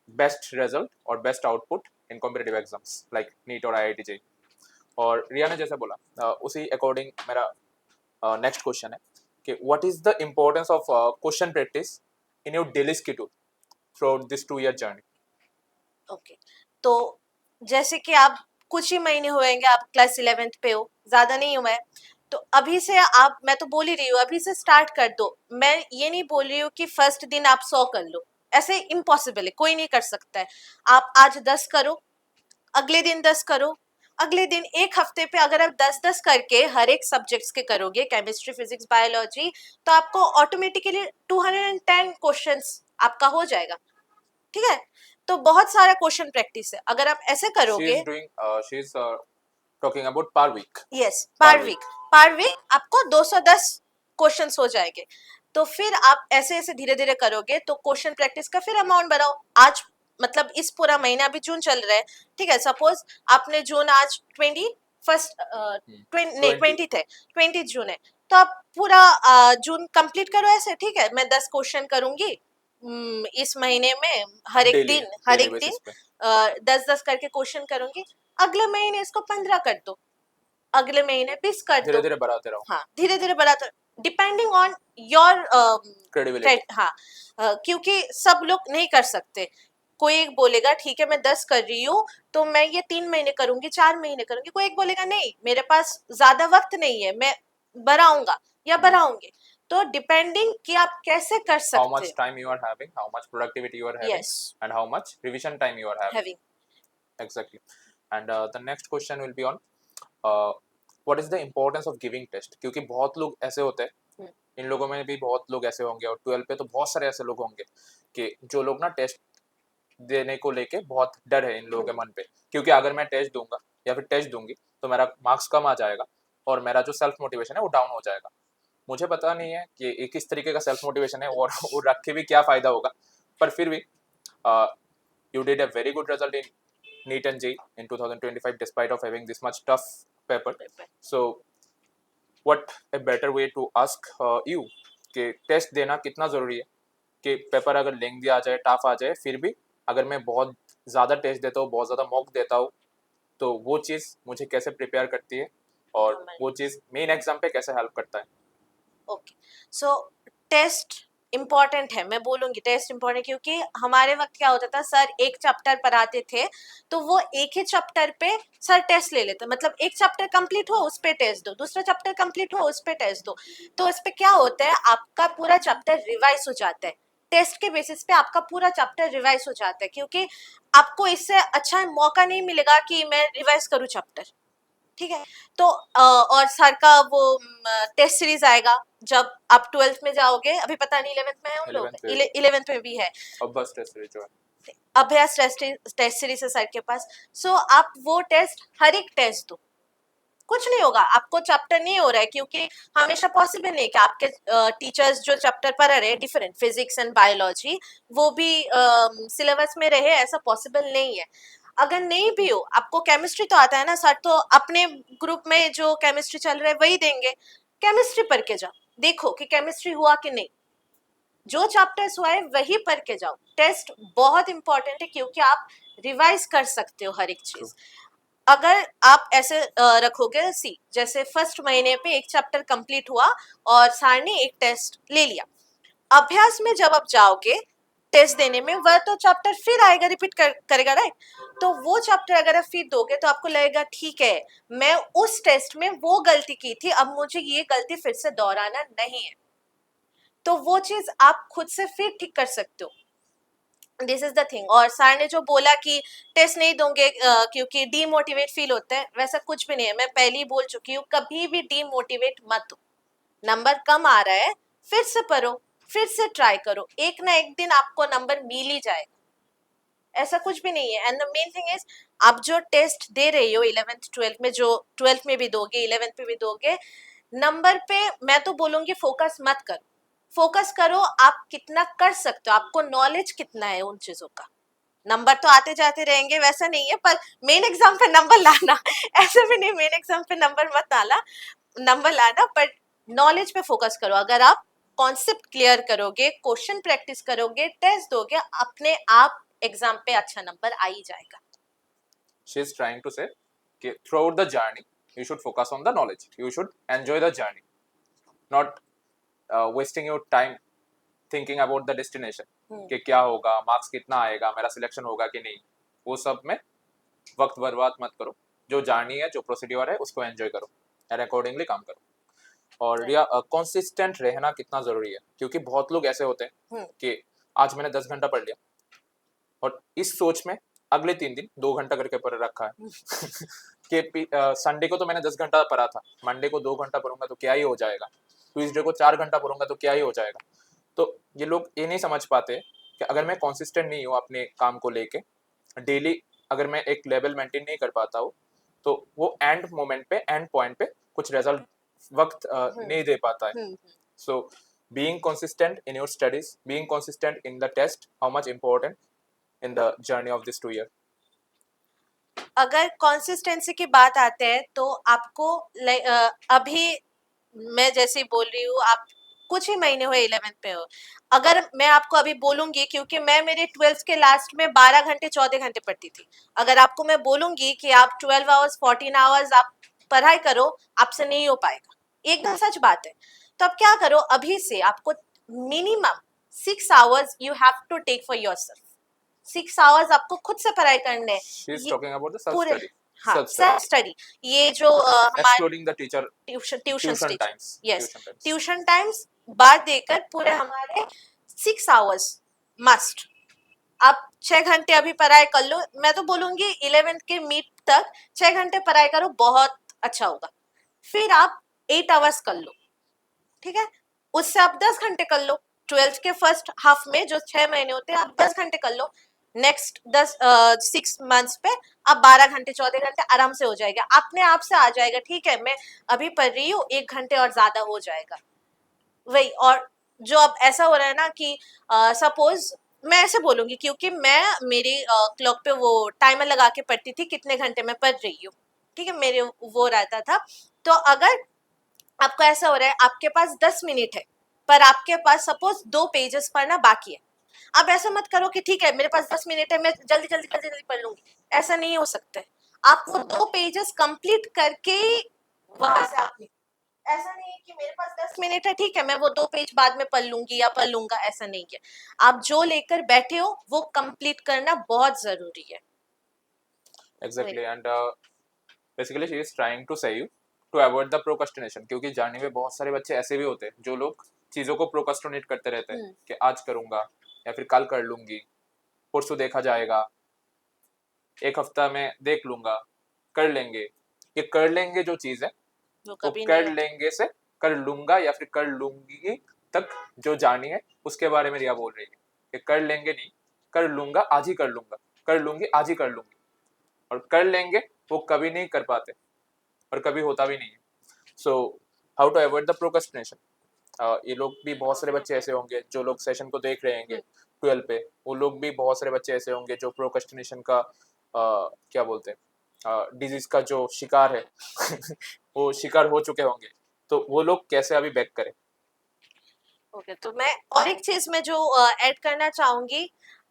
best result और best output in competitive exams like NEET और IIT JEE। और रिया ने जैसे बोला उसी according मेरा next question है कि what is the importance of question practice in your daily schedule through this 2 year journey. Okay, तो जैसे कि आप कुछ ही महीने हुएंगे, आप क्लास 11th पे हो, ज्यादा नहीं हुआ है, तो अभी से आप, मैं तो बोल ही रही हूँ अभी से स्टार्ट कर दो। मैं ये नहीं बोल रही हूँ कि फर्स्ट दिन आप 100 कर लो, ऐसे इम्पॉसिबल है, कोई नहीं कर सकता है। आप आज 10 करो, अगले दिन 10 करो, अगले दिन, एक हफ्ते पे अगर आप 10-10 करके हर एक सब्जेक्ट्स के करोगे, केमिस्ट्री, फिजिक्स, बायोलॉजी, तो आपको ऑटोमेटिकली 210 क्वेश्चंस आपका हो जाएगा। ठीक है, तो बहुत सारा क्वेश्चन प्रैक्टिस है, अगर आप ऐसे करोगे। She is talking about per week. Yes, Per per week, per week आपको 210 क्वेश्चंस हो जाएंगे। तो फिर आप ऐसे ऐसे धीरे धीरे करोगे तो क्वेश्चन प्रैक्टिस का फिर अमाउंट बढ़ाओ। आज मतलब इस पूरा महीना, अभी जून चल रहा है, ठीक है, सपोज आपने जून आज 20 थे, 20 जून है, तो आप पूरा जून कंप्लीट करो ऐसे। ठीक है, मैं 10 क्वेश्चन करूंगी इस महीने में, हर एक दिन, हर एक दिन 10-10 करके क्वेश्चन करूंगी। अगले महीने इसको 15 कर दो, अगले महीने 20 कर दो, धीरे धीरे बढ़ाते रहो। हाँ, धीरे धीरे बढ़ाते, डिपेंडिंग ऑन योर क्रेडिबिलिटी। हाँ, क्योंकि सब लोग नहीं कर सकते। कोई एक बोलेगा ठीक है मैं 10 कर रही हूँ तो मैं ये 3 महीने करूंगी, 4 महीने करूंगी। कोई एक बोलेगा नहीं, मेरे पास ज्यादा वक्त नहीं है, मैं बढ़ाऊंगा या बढ़ाऊंगी। तो डिपेंडिंग कि आप कैसे कर सकते how much time you are having, how much productivity you are having, Yes. and how much revision time you are having. Having. Exactly. And the next question will be on what is the importance of giving test, क्योंकि बहुत लोग ऐसे होते हैं, इन लोगों में भी बहुत लोग ऐसे होंगे, और 12 पे तो बहुत सारे ऐसे लोग होंगे कि जो लोग ना टेस्ट देने को लेके बहुत डर है इन लोगों के मन पे, क्योंकि अगर मैं टेस्ट दूंगा या फिर टेस्ट दूंगी तो मेरा मार्क्स कम आ जाएगा और मेरा जो सेल्फ मोटिवेशन है वो डाउन हो जाएगा। मुझे पता नहीं है कि ये किस तरीके का सेल्फ मोटिवेशन है और वो रख के भी क्या फ़ायदा होगा, पर फिर भी you did a very good result in NEET and JEE in 2025 despite of having this much tough paper. So what a better way to ask you कि टेस्ट देना कितना ज़रूरी है, कि पेपर अगर लेंदी आ जाए, टफ आ जाए, फिर भी अगर मैं बहुत ज़्यादा टेस्ट देता हूँ, बहुत ज़्यादा मॉक देता हूँ, तो वो चीज़ मुझे कैसे प्रिपेयर करती है और वो चीज़ मेन एग्जाम पे कैसे हेल्प करता है। ओके, सो टेस्ट इम्पॉर्टेंट है, मैं बोलूंगी टेस्ट इम्पॉर्टेंट, क्योंकि हमारे वक्त क्या होता था, सर एक चैप्टर पढ़ाते थे तो वो एक ही चैप्टर पे सर टेस्ट ले लेते, मतलब एक चैप्टर कंप्लीट हो उस पे टेस्ट दो, दूसरा चैप्टर कंप्लीट हो उस पे टेस्ट दो। तो इस पे क्या होता है, आपका पूरा चैप्टर रिवाइज हो जाता है, टेस्ट के बेसिस पे आपका पूरा चैप्टर रिवाइज हो जाता है, क्योंकि आपको इससे अच्छा मौका नहीं मिलेगा कि मैं रिवाइज करूँ चैप्टर। ठीक है, तो और सर का वो टेस्ट सीरीज आएगा जब आप 12th में जाओगे, अभी पता नहीं 11th में है उन लोग, 11th में भी है अभ्यास टेस्ट सीरीज जो है, अभ्यास टेस्ट सीरीज है सर के पास। सो आप वो टेस्ट, हर एक टेस्ट दो, कुछ नहीं होगा, आपको चैप्टर नहीं हो रहा है, क्योंकि हमेशा पॉसिबल नहीं कि आपके टीचर्स जो चैप्टर पढ़ा रहे डिफरेंट, फिजिक्स एंड बायोलॉजी, वो भी सिलेबस में रहे, ऐसा पॉसिबल नहीं है। अगर नहीं भी हो, आपको केमिस्ट्री तो आता है ना, सर तो अपने ग्रुप में जो केमिस्ट्री चल रहा है वही देंगे, केमिस्ट्री पढ़ के जाओ, देखो कि केमिस्ट्री हुआ कि नहीं, जो चैप्टर्स हुआ है वही पढ़ के जाओ। टेस्ट बहुत इंपॉर्टेंट है क्योंकि आप रिवाइज कर सकते हो हर एक चीज। अगर आप ऐसे रखोगे, सी जैसे फर्स्ट महीने पे एक चैप्टर कंप्लीट हुआ और सर ने एक टेस्ट ले लिया, अभ्यास में जब आप जाओगे टेस्ट देने में, वह तो चैप्टर फिर आएगा, रिपीट करेगा, राइट? तो वो चैप्टर अगर आप फिर दोगे तो आपको लगेगा ठीक है, मैं उस टेस्ट में वो गलती की थी, अब मुझे ये गलती फिर से दोहराना नहीं है। तो वो चीज आप खुद से फिर ठीक कर सकते हो। This is the thing. और सर ने जो बोला कि टेस्ट नहीं दोगे क्योंकि डीमोटिवेट फील होता है, वैसा कुछ भी नहीं है। मैं पहले ही बोल चुकी हूँ, कभी भी डीमोटिवेट मत हो। नंबर कम आ रहा है, फिर से पढ़ो, फिर से ट्राई करो, एक ना एक दिन आपको नंबर मिल ही जाएगा, ऐसा कुछ भी नहीं है। And the main thing is, आप जो टेस्ट दे रही हो 11th 12th में, जो 12th में भी दोगे 11th में भी दोगे, नंबर पे मैं तो बोलूंगी फोकस मत करो। फोकस करो आप कितना कर सकते हो, आपको नॉलेज कितना है उन चीजों का। नंबर तो आते जाते रहेंगे, वैसा नहीं है, पर मेन एग्जाम पे नंबर लाना ऐसा भी नहीं, मेन एग्जाम पे नंबर लाना, बट नॉलेज पे फोकस करो। अगर आप कॉन्सेप्ट क्लियर करोगे, क्वेश्चन प्रैक्टिस करोगे, टेस्ट दोगे, अपने आप एग्जाम पे अच्छा नंबर आ ही जाएगा। She is trying to say कि throughout the journey you should focus on the knowledge, you should enjoy the journey, not wasting your time thinking about the destination कि क्या होगा, मार्क्स कितना आएगा, मेरा सिलेक्शन होगा कि नहीं, वो सब में वक्त बर्बाद मत करो। जो जर्नी है, जो प्रोसीड्योर है, उसको एंजॉय करो एंड अकॉर्डिंगली काम करो। और रिया, कंसिस्टेंट रहना कितना जरूरी है, क्योंकि बहुत लोग ऐसे होते हैं कि आज मैंने 10 घंटा पढ़ लिया और इस सोच में अगले 3 दिन 2 घंटा करके पढ़ रखा है कि संडे को तो मैंने 10 घंटा पढ़ा था, मंडे को 2 घंटा पढ़ूंगा तो क्या ही हो जाएगा, ट्यूसडे को 4 घंटा पढ़ूंगा तो क्या ही हो जाएगा। तो ये लोग ये नहीं समझ पाते कि अगर मैं कंसिस्टेंट नहीं हूँ अपने काम को लेके, डेली अगर मैं एक लेवल मेंटेन नहीं कर पाता हूँ, तो वो एंड मोमेंट पे, एंड पॉइंट पे कुछ रिजल्ट वक्त नहीं दे पाता है। So being consistent in your studies, being consistent in the test, how much important in the journey of this 2 year? अगर कंसिस्टेंसी की बात आते हैं तो आपको अभी मैं जैसे बोल रही हूँ, आप कुछ ही महीने हुए 11th पे हो, अगर मैं आपको अभी बोलूंगी, क्योंकि मैं मेरे 12th के लास्ट में 12 घंटे 14 घंटे पढ़ती थी, अगर आपको मैं बोलूंगी कि आप 12 आवर्स 14 आवर्स आप पढ़ाई करो, आपसे नहीं हो पाएगा, एकदम सच बात है। तो आप क्या करो, अभी से आपको minimum 6 hours you have to take for yourself. 6 hours आपको खुद से पढ़ाई करने She is talking about the self पूरे, study. हाँ, सेल्फ स्टडी। ये जो हमारे Excluding the teacher tuition tuition times. Yes, Tuition times. Tuition times बाद देकर पूरे हमारे 6 आवर्स मस्ट। आप 6 घंटे अभी पढ़ाई कर लो, मैं तो बोलूंगी 11th के मिड तक 6 घंटे पढ़ाई करो, बहुत अच्छा होगा। फिर आप 8 आवर्स कर लो, ठीक है, उससे आप 10 घंटे कर लो। 12th के फर्स्ट हाफ में जो 6 महीने होते हैं, आप 10 घंटे कर लो। नेक्स्ट 6 मंथ्स पे आप 12 घंटे 14 घंटे आराम से हो जाएगा, अपने आप से आ जाएगा। ठीक है, मैं अभी पढ़ रही हूँ, 1 घंटे और ज्यादा हो जाएगा वही। और जो अब ऐसा हो रहा है ना कि सपोज मैं ऐसे बोलूंगी, क्योंकि मैं मेरी क्लॉक पे वो टाइमर लगा के पढ़ती थी कितने घंटे मैं पढ़ रही हूँ, ठीक है, मेरे वो रहता था। तो अगर आपको ऐसा हो रहा है, आपके पास 10 मिनट है, पर आपके पास सपोज 2 पेजेस पढ़ना बाकी है, आप ऐसा मत करो कि ठीक है मेरे पास 10 मिनट है, मैं जल्दी जल्दी जल्दी जल्दी पढ़ लूंगी, ऐसा नहीं हो सकता है। आप वो 2 पेजेस कंप्लीट करके वहां से आप, ऐसा नहीं है कि मेरे पास 10 मिनट है, ठीक है मैं वो 2 पेज बाद में पढ़ लूंगी या पढ़ लूंगा, ऐसा नहीं है। आप जो लेकर बैठे हो वो कंप्लीट करना बहुत जरूरी है। Exactly, and basically she is trying to say you to avoid the procrastination, क्योंकि जाने में बहुत सारे बच्चे ऐसे भी होते हैं जो लोग चीज़ों को प्रोक्रेस्टिनेट करते रहते हैं कि आज करूँगा या फिर कल कर लूँगी, परसों देखा जाएगा, एक हफ्ता में देख लूँगा, कर लेंगे। ये कर लेंगे जो चीज़ है, वो तो कभी कर नहीं लेंगे से कर लूँगा या फिर कर लूँगी तक जो जानी है, उसके बारे में रिया बोल रही है कि कर लेंगे नहीं, कर लूँगा, आज ही कर लूँगा, कर लूँगी, आज ही कर लूँगी। और कर लेंगे वो कभी नहीं कर पाते और कभी होता भी नहीं है। So how to avoid the procrastination, ये लोग भी बहुत सारे बच्चे ऐसे होंगे जो लोग सेशन को देख रहे होंगे 12 पे, वो लोग भी बहुत सारे बच्चे ऐसे होंगे जो प्रोक्रेस्टिनेशन का क्या बोलते हैं डिजीज का जो शिकार है वो शिकार हो चुके होंगे। तो वो लोग कैसे अभी बैक करें? ओके, तो मैं और एक चीज में जो ऐड करना चाहूंगी,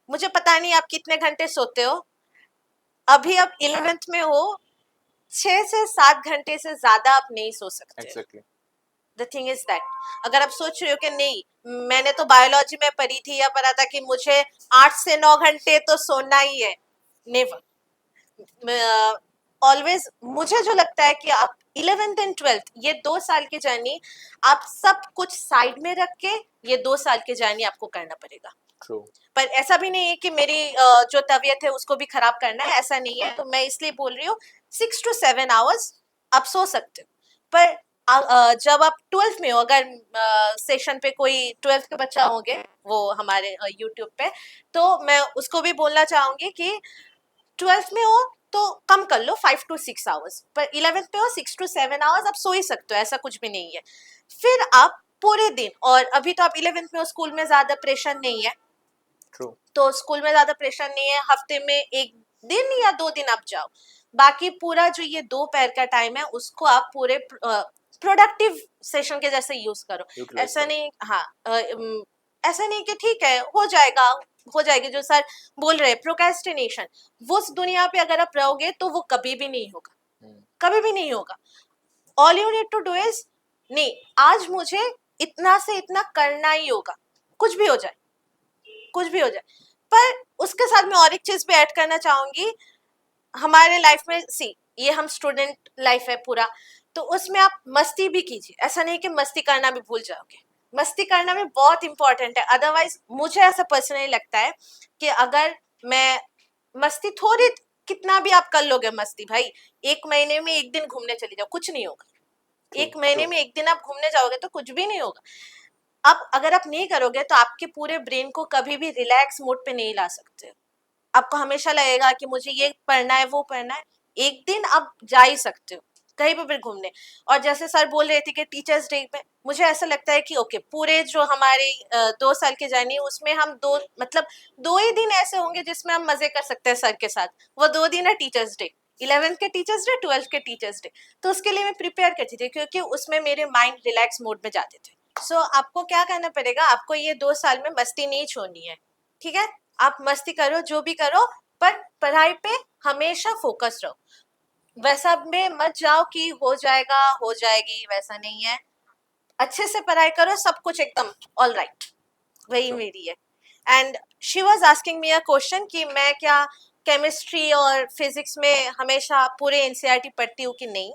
मुझे पता नहीं आप कितने घंटे सोते हो, अभी आप 11th में हो, 6 से 7 घंटे से ज्यादा आप नहीं सो सकते। Exactly, the thing is that अगर आप सोच रहे हो कि नहीं मैंने तो बायोलॉजी में पढ़ी थी या पढ़ा था कि मुझे 8 से 9 घंटे तो सोना ही है, नेवर। ऑलवेज मुझे जो लगता है कि आप 11th एंड 12th ये 2 साल की जर्नी आप सब कुछ साइड में रख के ये 2 साल की जर्नी आपको करना पड़ेगा। ट्रू। पर ऐसा भी नहीं है कि मेरी जो तबीयत है उसको भी खराब करना है, ऐसा नहीं है। तो मैं इसलिए बोल रही हूँ 6 to 7 hours आप सो सकते हो। पर जब आप 12th में हो, अगर सेशन पे कोई 12th के बच्चा होंगे वो हमारे यूट्यूब पे, तो मैं उसको भी बोलना चाहूंगी कि 12th में हो तो कम कर लो 5 to 6 hours, पर 11th पे हो 6 to 7 hours आप सो ही सकते हो, ऐसा कुछ भी नहीं है। फिर आप पूरे दिन, और अभी तो आप 11th में हो, स्कूल में ज्यादा प्रेशर नहीं है, ट्रू। तो स्कूल में ज्यादा प्रेशर नहीं है, हफ्ते में 1 दिन या 2 दिन आप जाओ, बाकी पूरा जो ये दोपहर का टाइम है उसको आप पूरे प्रोडक्टिव सेशन के जैसे यूज करो। यूटिलाइज ऐसा करो। नहीं, हाँ, ऐसा नहीं कि ठीक है हो जाएगा, हो जाएगी, जो सर बोल रहे हैं प्रोक्रेस्टिनेशन, वो उस दुनिया पे अगर आप रहोगे तो वो कभी भी नहीं होगा, कभी भी नहीं होगा। All you need to do is, नहीं आज मुझे इतना से इतना करना ही होगा, कुछ भी हो जाए, कुछ भी हो जाए। पर उसके साथ मैं और एक चीज भी ऐड करना चाहूंगी, हमारे लाइफ में सी ये हम स्टूडेंट लाइफ है पूरा, तो उसमें आप मस्ती भी कीजिए, ऐसा नहीं कि मस्ती करना भी भूल जाओगे, मस्ती करना भी बहुत इंपॉर्टेंट है। अदरवाइज मुझे ऐसा पर्सनली लगता है कि अगर मैं मस्ती थोड़ी, कितना भी आप कर लोगे मस्ती भाई, 1 महीने में 1 दिन घूमने चले जाओ, कुछ नहीं होगा। ट्रू। 1 महीने में 1 दिन आप घूमने जाओगे तो कुछ भी नहीं होगा। अब अगर आप नहीं करोगे तो आपके पूरे ब्रेन को कभी भी रिलैक्स मोड पे नहीं ला सकते। आपको हमेशा लगेगा कि मुझे ये पढ़ना है वो पढ़ना है। एक दिन आप जा ही सकते हो कहीं पे भी घूमने। और जैसे सर बोल रहे थे कि टीचर्स डे पे, मुझे ऐसा लगता है कि ओके पूरे जो हमारी 2 साल की जर्नी है उसमें हम मतलब 2 ही दिन ऐसे होंगे जिसमें हम मजे कर सकते हैं सर के साथ। वो 2 दिन है टीचर्स डे, 11th के टीचर्स डे, 12th के टीचर्स डे। तो उसके लिए मैं प्रिपेयर करती थी क्योंकि उसमें मेरे माइंड रिलैक्स मोड में जाते थे। सो आपको क्या करना पड़ेगा, आपको ये 2 साल में मस्ती नहीं छोड़नी है, ठीक है? आप मस्ती करो जो भी करो, पर पढ़ाई पे हमेशा फोकस रहो। वैसा में मत जाओ कि हो जाएगा हो जाएगी, वैसा नहीं है। अच्छे से पढ़ाई करो, सब कुछ एकदम ऑल राइट, वही Sure. मेरी है। And she was asking me a question कि मैं क्या केमिस्ट्री और फिजिक्स में हमेशा पूरे एनसीईआरटी पढ़ती हूँ कि नहीं।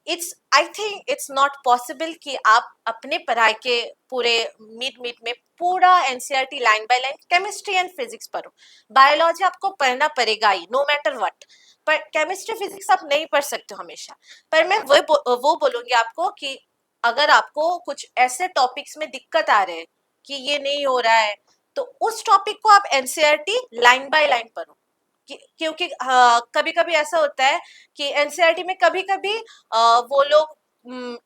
I think it's not possible कि आप अपने पढ़ाई के पूरे मिड में पूरा NCERT line by line chemistry and physics पढ़ो। बायोलॉजी आपको पढ़ना पड़ेगा ही नो मैटर व्हाट, पर केमिस्ट्री फिजिक्स आप नहीं पढ़ सकते हो हमेशा। पर मैं वो बोलूंगी आपको कि अगर आपको कुछ ऐसे टॉपिक्स में दिक्कत आ रहे हैं कि ये नहीं हो रहा है, तो उस टॉपिक को आप एनसीईआरटी लाइन बाय लाइन पढ़ो। क्योंकि कभी कभी ऐसा होता है कि एनसीईआरटी में कभी कभी वो लोग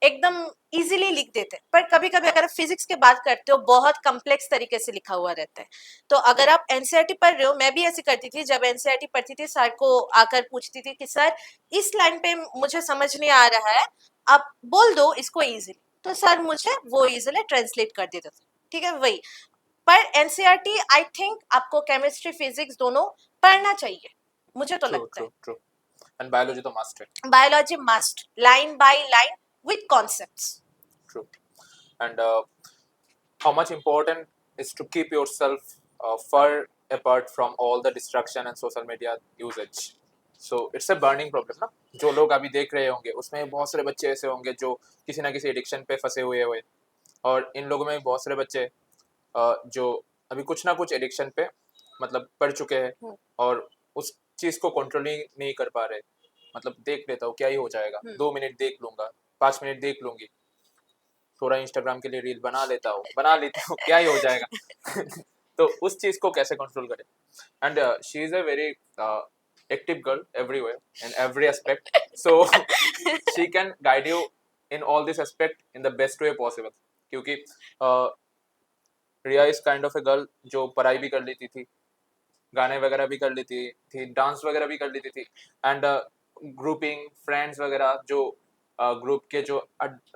एकदम इजीली लिख देते हैं, पर कभी कभी अगर फिजिक्स की बात करते हो बहुत कॉम्प्लेक्स तरीके से लिखा हुआ रहता है। तो अगर आप एनसीईआरटी पढ़ रहे हो, मैं भी ऐसी करती थी, जब एनसीईआरटी पढ़ती थी सर को आकर पूछती थी कि सर इस लाइन पे मुझे समझ नहीं आ रहा है, आप बोल दो इसको इजीली, तो सर मुझे वो इजीली ट्रांसलेट कर देते थे, ठीक है? वही। पर एनसीईआरटी आई थिंक आपको केमिस्ट्री फिजिक्स दोनों पढ़ना चाहिए, मुझे तो ट्रू लगता ट्रू है। ट्रू। एंड बायोलॉजी तो मस्ट है। Biology must, line by line with concepts. True. And how much important is to keep yourself far apart from all the distraction and social media usage. So it's a burning problem ना, जो लोग अभी देख रहे होंगे उसमें बहुत सारे बच्चे ऐसे होंगे जो किसी ना किसी एडिक्शन पे फंसे हुए और इन लोगों में बहुत सारे बच्चे जो अभी कुछ ना कुछ एडिक्शन पे मतलब पड़ चुके हैं और उस चीज़ को कंट्रोल नहीं कर पा रहे। मतलब देख लेता हूँ क्या ही हो जाएगा, 2 मिनट देख लूंगा, 5 मिनट देख लूंगी, थोड़ा इंस्टाग्राम के लिए रील बना लेती हूँ क्या ही हो जाएगा। तो उस चीज को कैसे कंट्रोल करें। And she is a very active girl everywhere in every aspect, so she can guide you in all this aspect in the best way possible. क्योंकि Riya is kind of a girl जो पढ़ाई भी कर लेती थी, गाने वगैरह भी कर लेती थी, डांस वगैरह भी कर लेती थी, एंड ग्रुपिंग फ्रेंड्स वगैरह जो ग्रुप के जो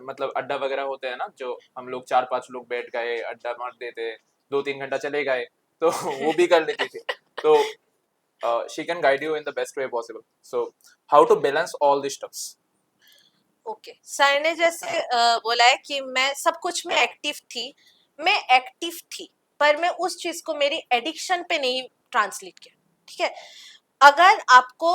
मतलब अड्डा वगैरह होते हैं ना, जो हम लोग 4-5 लोग बैठ गए अड्डा मार देते 2-3 घंटा चले गए, तो वो भी कर लेती थी। तो she can guide you in the best way possible. So how to balance all this stuffs? Okay, sir ने जैसे बोला है कि मैं सब कुछ में मैं एक्टिव थी, पर मैं उस चीज को मेरी एडिक्शन पे नहीं ट्रांसलेट किया। ठीक है, अगर आपको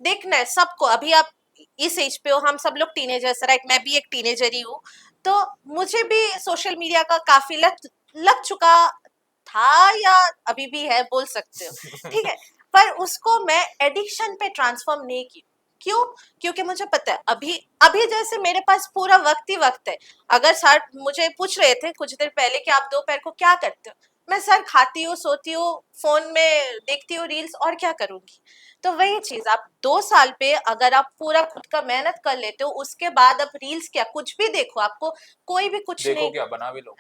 देखना है सबको, अभी आप इस एज पे हो, हम सब लोग टीनेजर्स, राइट, मैं भी एक टीनेजर ही हूँ, तो मुझे भी सोशल मीडिया का काफी लग चुका था, या अभी भी है बोल सकते हो, ठीक है, पर उसको मैं एडिक्शन पे ट्रांसफॉर्म नहीं की। क्यों? क्योंकि मुझे पता है अभी अभी जैसे मेरे पास पूरा वक्त ही वक्त है। अगर सर मुझे पूछ रहे थे कुछ देर पहले कि आप दोपहर को क्या करते हो, मैं सर खाती हूँ, सोती हूँ, फोन में देखती हूँ रील्स, और क्या करूंगी। तो वही चीज, आप 2 साल पे अगर आप पूरा खुद का मेहनत कर लेते हो, उसके बाद आप रील्स क्या कुछ भी देखो, आपको कोई भी कुछ देखो नहीं क्या बना भी लो।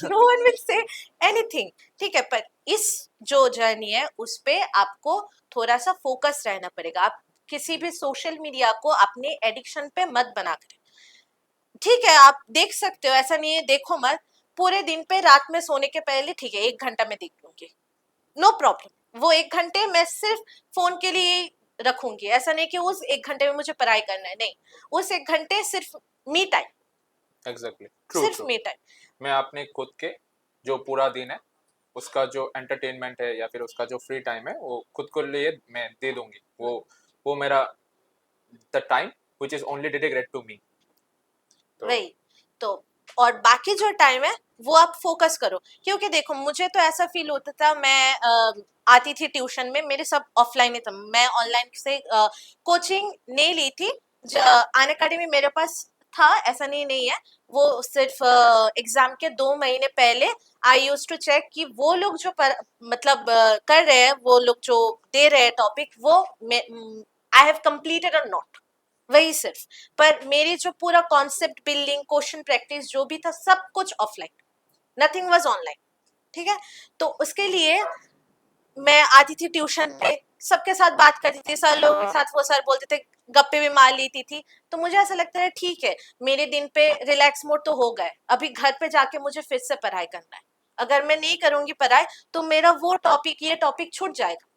No one will say anything. ठीक है, पर इस जो जर्नी है उस पे आपको थोड़ा सा फोकस रहना पड़ेगा। आप किसी भी सोशल मीडिया को अपने एडिक्शन पे मत बना करें। ठीक है, आप देख सकते हो, ऐसा नहीं है देखो मत, पूरे दिन पे रात में सोने के पहले ठीक है 1 घंटा मैं देख लूंगी, नो प्रॉब्लम, वो 1 घंटे मैं सिर्फ फोन के लिए रखूंगी। ऐसा नहीं कि उस 1 घंटे में मुझे पढ़ाई करना है, नहीं, उस 1 घंटे सिर्फ मी टाइम, एग्जैक्टली, ट्रू सिर्फ ट्रू। Me time. मैं अपने खुद के जो पूरा दिन है उसका जो एंटरटेनमेंट है या फिर उसका जो फ्री टाइम है वो खुद को लिए मैं दे दूंगी। वो मेरा the time which is only dedicated to me. तो वही तो, और बाकी जो टाइम है वो आप फोकस करो, क्योंकि देखो मुझे तो ऐसा फील होता था, मैं आती थी ट्यूशन में, मेरे सब ऑफलाइन ही था, मैं ऑनलाइन से कोचिंग नहीं ली थी। अन अकेडमी मेरे पास था, ऐसा नहीं है, वो सिर्फ एग्जाम के 2 महीने पहले आई यूज टू चेक कि वो लोग जो मतलब कर रहे हैं, वो लोग जो दे रहे हैं टॉपिक, वो आई हैव कंप्लीटेड और नॉट, वही सिर्फ। पर मेरी जो पूरा कॉन्सेप्ट बिल्डिंग, क्वेश्चन प्रैक्टिस जो भी था, सब कुछ ऑफलाइन, नथिंग वाज ऑनलाइन। ठीक है, तो उसके लिए मैं आती थी ट्यूशन पे, सबके साथ बात करती थी, सर लोगों के साथ, वो सर बोलते थे, गप्पे भी मार लेती थी। तो मुझे ऐसा लगता है ठीक है, मेरे दिन पे रिलैक्स मोड तो हो गए, अभी घर पे जाके मुझे फिर से पढ़ाई करना है। अगर मैं नहीं करूंगी पढ़ाई, तो मेरा वो टॉपिक, ये टॉपिक छूट जाएगा।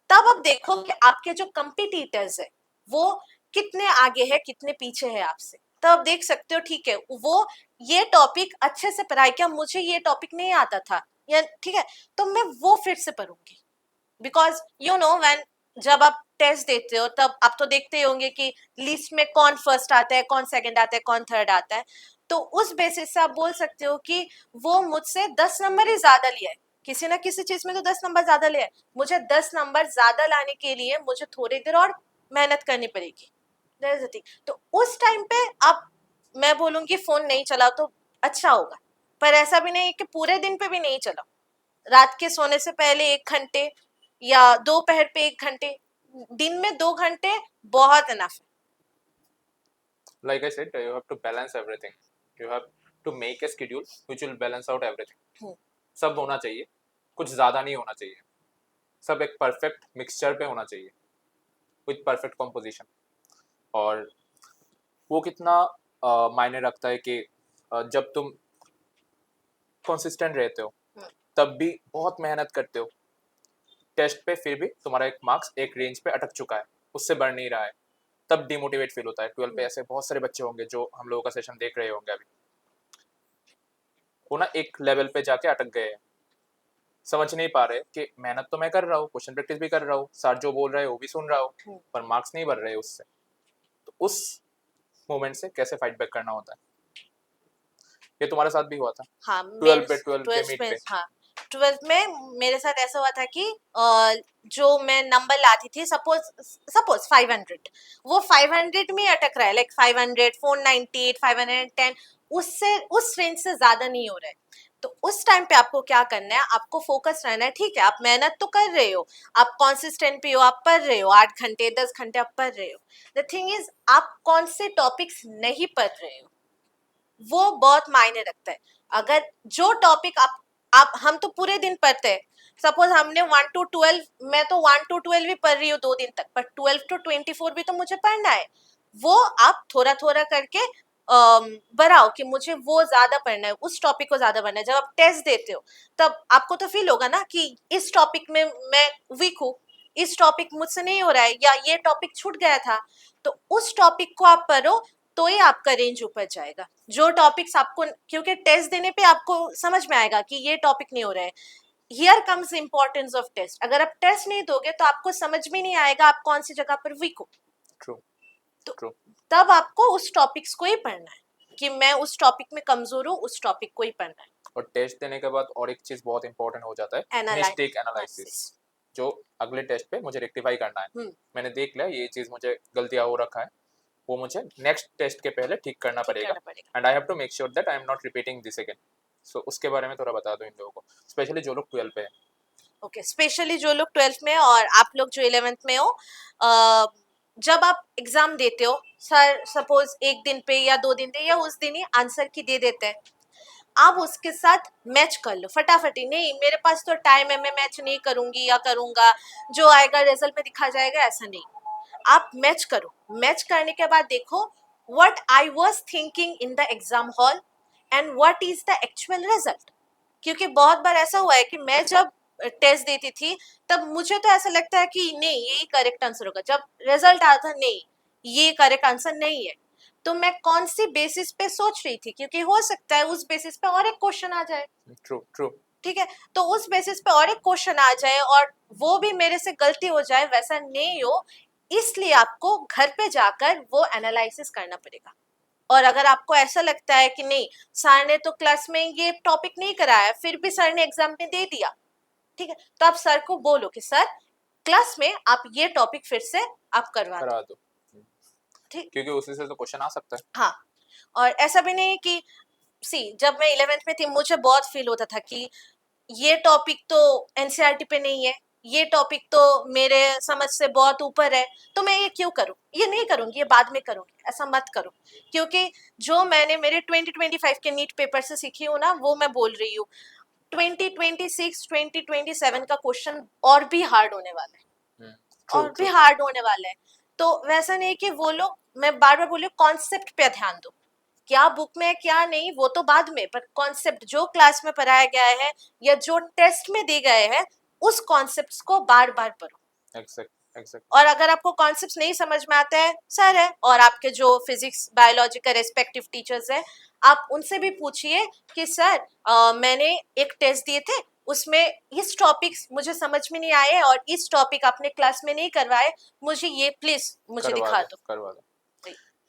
तब आप देखो कि आपके जो कंपिटिटर्स है वो कितने आगे है, कितने पीछे है आपसे। तब आप देख सकते हो ठीक है, वो ये टॉपिक अच्छे से पढ़ाई किया, मुझे ये टॉपिक नहीं आता था, या ठीक है, तो मैं वो फिर से पढ़ूंगी। बिकॉज यू नो व्हेन, जब आप टेस्ट देते हो तब आप तो देखते ही होंगे कि लिस्ट में कौन फर्स्ट आता है, कौन सेकंड आता है, कौन थर्ड आता है। तो उस बेसिस से आप बोल सकते हो कि वो मुझसे 10 नंबर ही ज्यादा लिया है, किसी ना किसी चीज में तो 10 नंबर ज्यादा लिया है। मुझे 10 नंबर ज्यादा लाने के लिए मुझे थोड़ी देर और मेहनत करनी पड़ेगी। That is the thing. तो उस टाइम पे आप, मैं बोलूंगी फोन नहीं चलाओ तो अच्छा होगा, पर ऐसा भी नहीं कि पूरे दिन पे भी नहीं चलाओ। रात के सोने से पहले 1 घंटे, या दोपहर पे 1 घंटे, दिन में 2 घंटे बहुत इनफ है। like I said, you have to balance everything. You have to make a schedule which will balance out everything. सब होना चाहिए, कुछ ज़्यादा नहीं होना चाहिए, सब एक परफेक्ट मिक्सचर पे होना चाहिए विथ परफेक्ट कॉम्पोजिशन। और वो कितना मायने रखता है कि जब तुम कंसिस्टेंट रहते हो, तब भी बहुत मेहनत करते हो, टेस्ट पे फिर भी तुम्हारा एक मार्क्स एक रेंज पे अटक चुका है, उससे बढ़ नहीं रहा है, तब डिमोटिवेट फील होता है। 12 पे ऐसे बहुत सारे बच्चे होंगे जो हम लोगों का सेशन देख रहे होंगे अभी, वो ना एक लेवल पे जाके अटक गए हैं, समझ नहीं पा रहे कि मेहनत तो मैं कर रहा हूँ, क्वेश्चन प्रैक्टिस भी कर रहा हूँ, सर जो बोल रहे हैं वो भी सुन रहा हूँ, पर मार्क्स नहीं बढ़ रहे उससे। तो उस मोमेंट से कैसे फाइट बैक करना होता है, ये तुम्हारे साथ भी हुआ था। हाँ, 12 के मिड पे। हाँ, 12th में मेरे साथ ऐसा हुआ था कि जो मैं नंबर लाती थी, सपोज 500, वो 500 में अटक रहा है, लाइक 500, 498, 510, उससे उस रेंज से ज्यादा नहीं हो रहा है। तो उस टाइम पे आपको क्या करना है, आपको फोकस रहना है। ठीक है, आप मेहनत तो कर रहे हो, आप कंसिस्टेंट भी हो, आप पढ़ रहे हो, 8 घंटे 10 घंटे आप पढ़ रहे हो। द थिंग इज, आप कौन से टॉपिक्स नहीं पढ़ रहे हो, वो बहुत मायने रखता है। अगर जो टॉपिक आप हम तो पूरे दिन पढ़ते हैं, सपोज हमने 1 to 12, मैं तो 1 to 12 भी पढ़ रही हूँ 2 दिन तक, पर 12 to 24 भी तो मुझे पढ़ना है। वो आप थोड़ा थोड़ा करके बढ़ाओ कि मुझे वो ज्यादा पढ़ना है, उस टॉपिक को ज्यादा पढ़ना है। जब आप टेस्ट देते हो तब आपको तो फील होगा ना कि इस टॉपिक में मैं वीक हूँ, इस टॉपिक मुझसे नहीं हो रहा है या ये टॉपिक छूट गया था, तो उस टॉपिक को आप पढ़ो तो ही आपका रेंज ऊपर जाएगा। जो टॉपिक्स आपको, क्योंकि टेस्ट देने पे आपको समझ में आएगा कि ये टॉपिक नहीं हो रहा है। Here comes importance of test. अगर आप टेस्ट नहीं दोगे तो आपको समझ में नहीं आएगा आप कौन सी जगह पर वीक हो। ट्रू तो ट्रू। तब आपको उस टॉपिक्स को ही पढ़ना है कि मैं उस टॉपिक में कमजोर हूँ, उस टॉपिक को ही पढ़ना है। और टेस्ट देने के बाद और एक चीज बहुत इंपॉर्टेंट हो जाता है, मिस्टेक एनालिसिस, जो अगले टेस्ट पे मुझे रेक्टिफाई करना है। मैंने देख लिया ये चीज मुझे गलतियां हो रखा है, वो मुझे नेक्स्ट टेस्ट के पहले ठीक करना पड़ेगा, and I have to make sure that I am not repeating this again. So उसके बारे में थोड़ा बता दो इन लोगों को, स्पेशली जो लोग 12 पे हैं। ओके, स्पेशली जो लोग 12th में और आप लोग जो 11th में हो, जब आप एग्जाम देते हो, सर सपोज एक दिन पे या 2 दिन पे या उस दिन ही आंसर की दे देते हैं, आप उसके साथ मैच कर लो फटाफटी। नहीं मेरे पास तो टाइम है, मैं मैच नहीं करूंगी या करूंगा, जो आएगा रिजल्ट में दिखा जाएगा, ऐसा नहीं। आप मैच करो। मैच करने के बाद देखो what I was thinking in the exam hall and what is the actual result. क्योंकि बहुत बार ऐसा हुआ है कि मैं जब टेस्ट देती थी तब मुझे तो ऐसा लगता है कि नहीं यही करेक्ट आंसर होगा, जब रिजल्ट आता था नहीं ये करेक्ट आंसर नहीं है। तो मैं कौन सी बेसिस पे सोच रही थी, क्योंकि हो सकता है उस बेसिस पे और एक क्वेश्चन आ जाए। True true. ठीक है, तो उस बेसिस पे और एक क्वेश्चन आ जाए और वो भी मेरे से गलती हो जाए, वैसा नहीं हो। इसलिए आपको घर पे जाकर वो एनालिसिस करना पड़ेगा। और अगर आपको ऐसा लगता है कि नहीं सर ने तो क्लास में ये टॉपिक नहीं कराया फिर भी सर ने एग्जाम में दे दिया, ठीक है, तो आप सर को बोलो कि सर क्लास में आप ये टॉपिक फिर से आप करवा दो, ठीक, क्योंकि उसी से तो क्वेश्चन आ सकता है। हाँ। और ऐसा भी नहीं कि जब मैं 11th में थी मुझे बहुत फील होता था कि ये टॉपिक तो एनसीईआरटी पे नहीं है, ये टॉपिक तो मेरे समझ से बहुत ऊपर है, तो मैं ये क्यों करूं, ये नहीं करूंगी, ये बाद में करूंगी। ऐसा मत करो, क्योंकि जो मैंने मेरे 2025 के नीट पेपर से सीखी हूँ ना, वो मैं बोल रही हूँ। 2026 2027 का क्वेश्चन और भी हार्ड होने वाला है, और भी हार्ड होने वाला है। तो वैसा नहीं कि वो लोग, मैं बार बार बोल रही हूँ, कॉन्सेप्ट पे ध्यान दो। क्या बुक में है क्या नहीं वो तो बाद में, पर कॉन्सेप्ट जो क्लास में पढ़ाया गया है या जो टेस्ट में दिए गए हैं उस कॉन्सेप्ट्स को बार बार पढ़ो। एक्सेक्ट। और अगर आपको कॉन्सेप्ट्स नहीं समझ में आता है, सर है और आपके जो फिजिक्स बायोलॉजी का रेस्पेक्टिव टीचर्स है, आप उनसे भी पूछिए कि सर मैंने एक टेस्ट दिए थे उसमें इस टॉपिक्स मुझे समझ में नहीं आए और इस टॉपिक आपने क्लास में नहीं करवाए, मुझे ये प्लीज मुझे दिखा दो। करवा दो।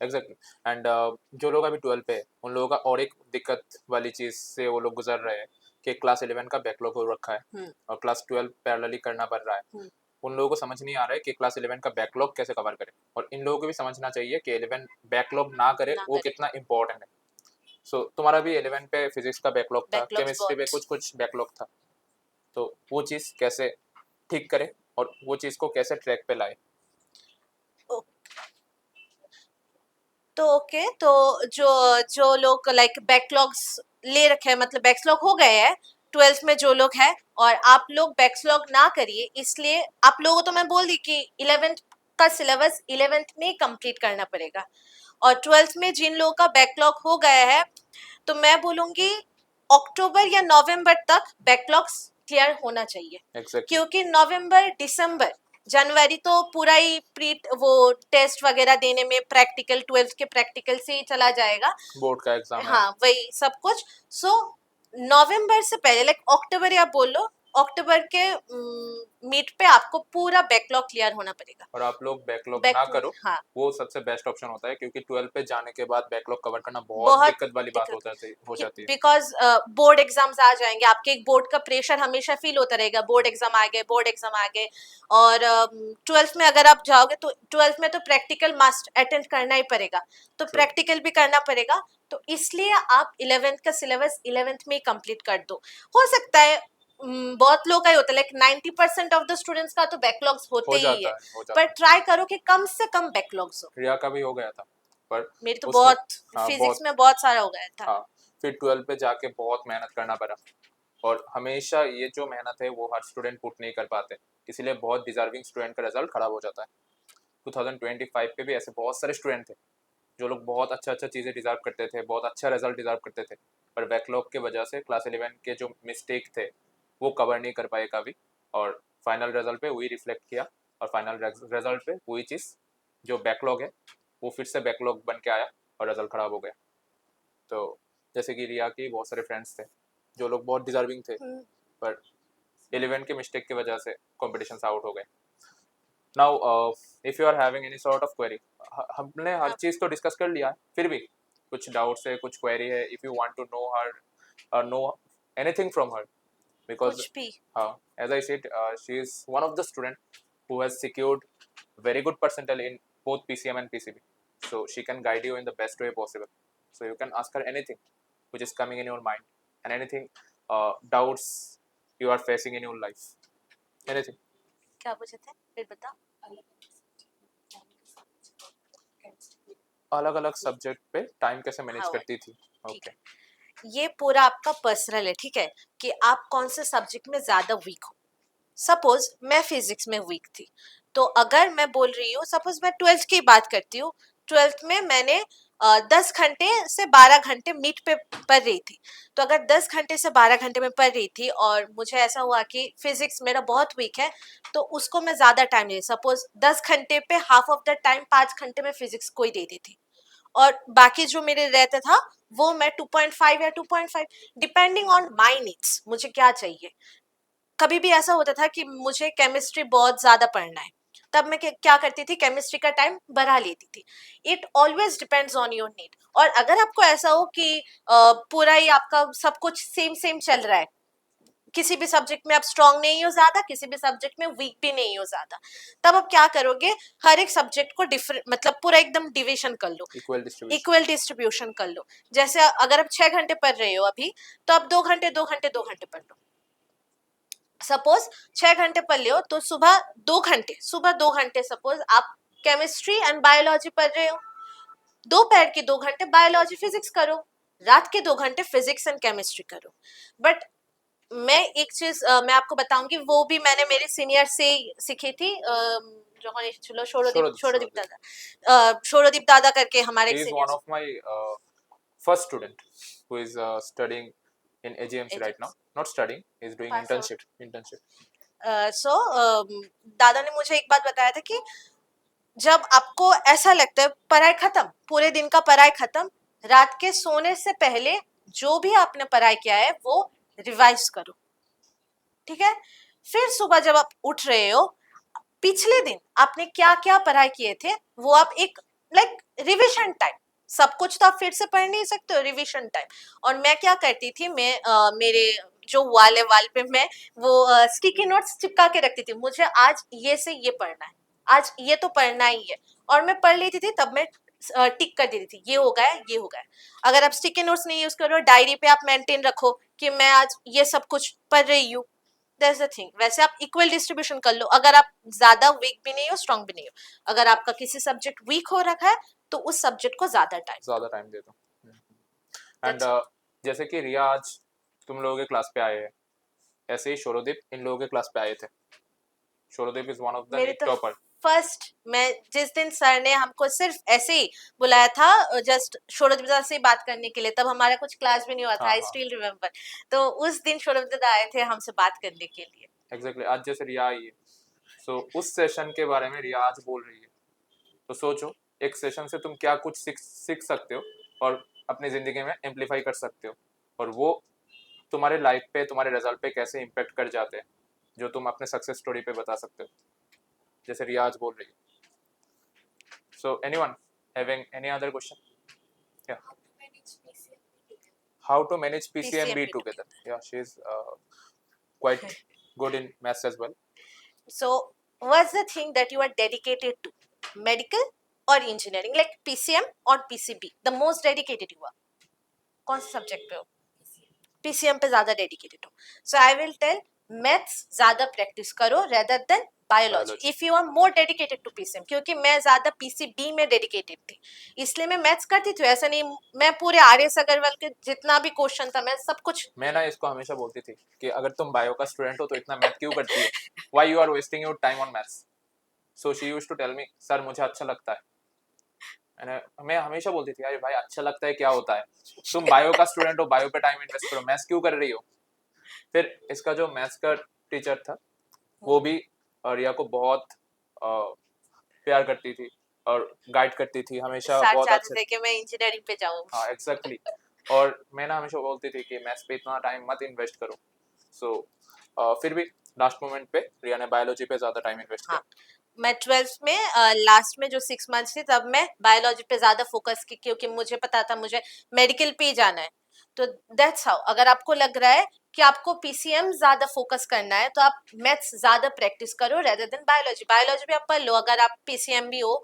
एग्जैक्टली। एंड जो लोग अभी 12 पे है उन लोगों का और एक दिक्कत वाली चीज से वो लोग गुजर रहे हैं कि क्लास 11 का बैकलॉग हो रखा है और क्लास 12 पैरेलली करना पड़ रहा है। उन लोगों को समझ नहीं आ रहा है कि क्लास 11 का बैकलॉग कैसे कवर करें, और इन लोगों को भी समझना चाहिए कि 11 बैकलॉग ना करे वो कितना इंपॉर्टेंट है। सो तुम्हारा भी 11 पे फिजिक्स का बैकलॉग था, केमिस्ट्री पे कुछ बैकलॉग था, तो वो चीज़ कैसे ठीक करें और वो चीज़ को कैसे ट्रैक पे लाए। तो ओके, तो जो जो लोग लाइक बैकलॉग्स ले रखे हैं, मतलब बैकलॉग हो गए हैं 12th में जो लोग हैं, और आप लोग बैकलॉग ना करिए। इसलिए आप लोगों तो मैं बोल दी कि 11th का सिलेबस 11th में कंप्लीट करना पड़ेगा, और 12th में जिन लोगों का बैकलॉग हो गया है तो मैं बोलूंगी अक्टूबर या नवंबर तक बैकलॉग्स क्लियर होना चाहिए। क्योंकि नवंबर दिसंबर जनवरी तो पूरा ही प्री वो टेस्ट वगैरह देने में प्रैक्टिकल 12th के प्रैक्टिकल से ही चला जाएगा, बोर्ड का एग्जाम है। हाँ वही सब कुछ। सो नवंबर से पहले लाइक अक्टूबर या बोल लो, अक्टूबर के मिड पे आपको पूरा बैकलॉग क्लियर होना पड़ेगा। और आप लोग बैकलॉग ना करो, हाँ, वो सबसे बेस्ट ऑप्शन होता है, क्योंकि 12 पे जाने के बाद बैकलॉग कवर करना बहुत दिक्कत वाली बात हो जाती है। बिकॉज बोर्ड एग्जाम्स आ जाएंगे, आपके एक बोर्ड का प्रेशर हमेशा फील होता रहेगा, बोर्ड एग्जाम आ गए, बोर्ड एग्जाम आ गए। और 12th में अगर आप जाओगे तो 12th में तो प्रैक्टिकल मस्ट अटेंड करना ही पड़ेगा, तो प्रैक्टिकल भी करना पड़ेगा। तो इसलिए आप 11th का सिलेबस 11th में ही कंप्लीट कर दो। हो सकता है बहुत लोग का ही होता है, लाइक 90% ऑफ द स्टूडेंट्स का तो बैकलॉग्स होते ही है, पर ट्राई करो कि कम से कम बैकलॉग्स हो। रिया का भी हो गया था, पर मेरी तो बहुत फिजिक्स में बहुत सारा हो गया था। हाँ, फिर 12 पे जाके बहुत मेहनत करना पड़ा, और हमेशा ये जो मेहनत है वो हर स्टूडेंट पुट नहीं कर पाते, इसीलिए बहुत डिजर्विंग स्टूडेंट का रिजल्ट खराब हो जाता है। 2025 पे भी ऐसे बहुत सारे स्टूडेंट थे जो लोग बहुत अच्छा चीज़ें डिजर्व करते थे, बहुत अच्छा रिजल्ट डिजर्व करते थे, पर बैकलॉग के वजह से क्लास 11 के जो मिस्टेक थे वो कवर नहीं कर पाए कभी, और फाइनल रिजल्ट पे वही रिफ्लेक्ट किया, और फाइनल रिजल्ट पे वही चीज़ जो बैकलॉग है वो फिर से बैकलॉग बन के आया और रिजल्ट खराब हो गया। तो जैसे कि रिया की बहुत सारे फ्रेंड्स थे जो लोग बहुत डिजर्विंग थे, पर 11 के मिस्टेक की वजह से कॉम्पिटिशन से आउट हो गए। Now if you are having any sort of query, हमने हर चीज़ तो डिस्कस कर लिया है, फिर भी कुछ डाउट्स है, कुछ क्वेरी है, if you want to know her know anything from her, because कुछ भी as I said, she is one of the student who has secured very good percentile in both PCM and PCB, so she can guide you in the best way possible. So you can ask her anything which is coming in your mind, and anything doubts you are facing in your life, anything. क्या पूछे थे फिर बता। अलग अलग subject पे time कैसे manage हाँ, करती थी। ठीक ओके, है। ये पूरा आपका पर्सनल है, ठीक है, कि आप कौन से सब्जेक्ट में ज्यादा वीक हो। सपोज मैं फिजिक्स में वीक थी, तो अगर मैं बोल रही हूँ, सपोज मैं 12th की बात करती हूँ, 12th में मैंने 10 घंटे से 12 घंटे मीट पे पढ़ रही थी। तो अगर 10 घंटे से 12 घंटे में पढ़ रही थी और मुझे ऐसा हुआ कि फिजिक्स मेरा बहुत वीक है, तो उसको मैं ज्यादा टाइम दे, सपोज 10 घंटे पे हाफ ऑफ द टाइम 5 घंटे में फिजिक्स को ही देती थी, और बाकी जो मेरे रहता था वो मैं 2.5 या 2.5, डिपेंडिंग ऑन माई नीड्स, मुझे क्या चाहिए। कभी भी ऐसा होता था कि मुझे केमिस्ट्री बहुत ज्यादा पढ़ना है, तब मैं क्या करती थी, केमिस्ट्री का टाइम बढ़ा लेती थी। It always depends on your need. और अगर आपको ऐसा हो कि पूरा ही आपका सब कुछ सेम सेम चल रहा है, किसी भी सब्जेक्ट में आप स्ट्रांग नहीं हो ज्यादा, किसी भी सब्जेक्ट में वीक भी नहीं हो ज्यादा, तब आप क्या करोगे, हर एक सब्जेक्ट को डिफरेंट, मतलब पूरा एकदम डिविजन कर लो, इक्वल डिस्ट्रीब्यूशन कर लो। जैसे अगर आप 6 घंटे पढ़ रहे हो अभी, तो आप 2 घंटे 2 घंटे 2 घंटे पढ़ लो। सपोज 6 घंटे पढ़ लो, तो सुबह 2 घंटे सपोज आप केमिस्ट्री एंड बायोलॉजी पढ़ रहे हो, दोपहर के 2 घंटे बायोलॉजी फिजिक्स करो, रात के 2 घंटे फिजिक्स एंड केमिस्ट्री करो। बट मैं एक चीज मैं आपको बताऊंगी, वो भी मैंने मेरे सीनियर से सीखी थी, जो चलो शोरोदीप दादा, शोरोदीप दादा करके हमारे he is one of my first student who is studying in AGMC right now, not studying, he is doing Pass out. internship. सो दादा ने मुझे एक बात बताया था कि जब आपको ऐसा लगता है पढ़ाई खत्म, पूरे दिन का पढ़ाई खत्म, रात के सोने से पहले जो भी आपने पढ़ाई किया है वो रिवाइज करो, ठीक है। फिर सुबह जब आप उठ रहे हो, पिछले दिन आपने क्या क्या पढ़ाई किए थे वो आप एक लाइक रिविजन टाइम, सब कुछ तो आप फिर से पढ़ नहीं सकते हो, रिविजन टाइम। और मैं क्या करती थी, मैं मेरे जो वाल पे मैं वो स्टिकी नोट्स चिपका के रखती थी, मुझे आज ये से ये पढ़ना है, आज ये तो पढ़ना ही है, और मैं पढ़ लेती थी, तब मैं टिक कर देती थी, ये हो गया ये हो गया। अगर आप स्टिकी नोट्स नहीं यूज करो, डायरी पे आप मेंटेन रखो कि मैं आज ये सब कुछ पढ़ रही हूँ, दैट्स द थिंग। वैसे आप इक्वल डिस्ट्रीब्यूशन कर लो, अगर आप ज्यादा वीक भी नहीं हो स्ट्रांग भी नहीं हो, अगर आपका किसी सब्जेक्ट वीक हो रखा है तो उस सब्जेक्ट को ज्यादा टाइम दे दो। एंड जैसे कि रिया आज तुम लोगों के क्लास पे आए हैं, ऐसे ही शोरोदीप इन लोगों के क्लास पे आए थे। Shorodeep is one of the topper. First मैं जिस दिन सर ने हमको सिर्फ ऐसे ही बुलाया था, जस्ट शोरोदीप दादा से बात करने के लिए, तब हमारा कुछ क्लास भी नहीं हुआ था, आई स्टिल रिमेम्बर। तो उस दिन शोरोदीप दादा आए थे हमसे बात करने के लिए। एग्जैक्टली, आज जैसे रिया आई है, सो उस सेशन के बारे में रिया आज बोल रही है, तो सोचो एक सेशन से तुम क्या कुछ सीख सकते हो और अपनी जिंदगी में एम्पलीफाई कर सकते हो, और वो तुम्हारे लाइफ पे, तुम्हारे रिजल्ट पे कैसे इम्पेक्ट कर जाते हैं, जो तुम अपने सक्सेस स्टोरी पे बता सकते हो, जैसे रिया आज बोल रही है। So anyone having any other question? या how to manage PCMB together? Yeah, she is quite good in maths as well. So what's the thing that you are dedicated to, medical or engineering, like PCM or PCB, the most dedicated you are? कौन से subject पे हो? PCM पे ज्यादा dedicated हो, so I will tell maths ज्यादा practice करो rather than biology if you are more dedicated to PCM, क्योंकि मैं ज्यादा PCB में डेडिकेटेड थी, इसलिए मैं मैथ्स करती थी। ऐसा नहीं मैं पूरे RS अग्रवाल के जितना भी क्वेश्चन था मैं सब कुछ, मैं ना इसको हमेशा बोलती थी कि अगर तुम बायो का स्टूडेंट हो तो इतना मैथ क्यों करती है, why you are wasting your time on maths. So she used to tell me, sir मुझे अच्छा लगता है। मैं हमेशा बोलती थी, अरे भाई अच्छा लगता है क्या होता है, तुम बायो का स्टूडेंट हो, बायो पे टाइम इन्वेस्ट करो, मैथ्स क्यों कर रही हो। फिर इसका जो मैथ्स का टीचर था वो भी रिया को बहुत प्यार करती थी और गाइड करती थी हमेशा सर बहुत चाहते अच्छे थे कि मैं इंजीनियरिंग पे जाऊँ। हाँ एग्जैक्टली और मैं ना हमेशा बोलती थी कि मैथ्स पे इतना टाइम मत इन्वेस्ट करो सो फिर भी लास्ट मोमेंट पे रिया ने बायोलॉजी पे ज्यादा टाइम इन्वेस्ट हाँ, किया मैं 12th में लास्ट में जो 6 मंथ्स थी तब मैं बायोलॉजी पे ज्यादा फोकस की क्योंकि मुझे पता था मुझे मेडिकल पे ही जाना है। तो दैट्स हाउ अगर आपको लग रहा है कि आपको पीसीएम ज्यादा फोकस करना है तो आप मैथ्स ज्यादा प्रैक्टिस करो रेदर देन बायोलॉजी। बायोलॉजी भी आप पढ़ लो अगर आप पीसीएम भी हो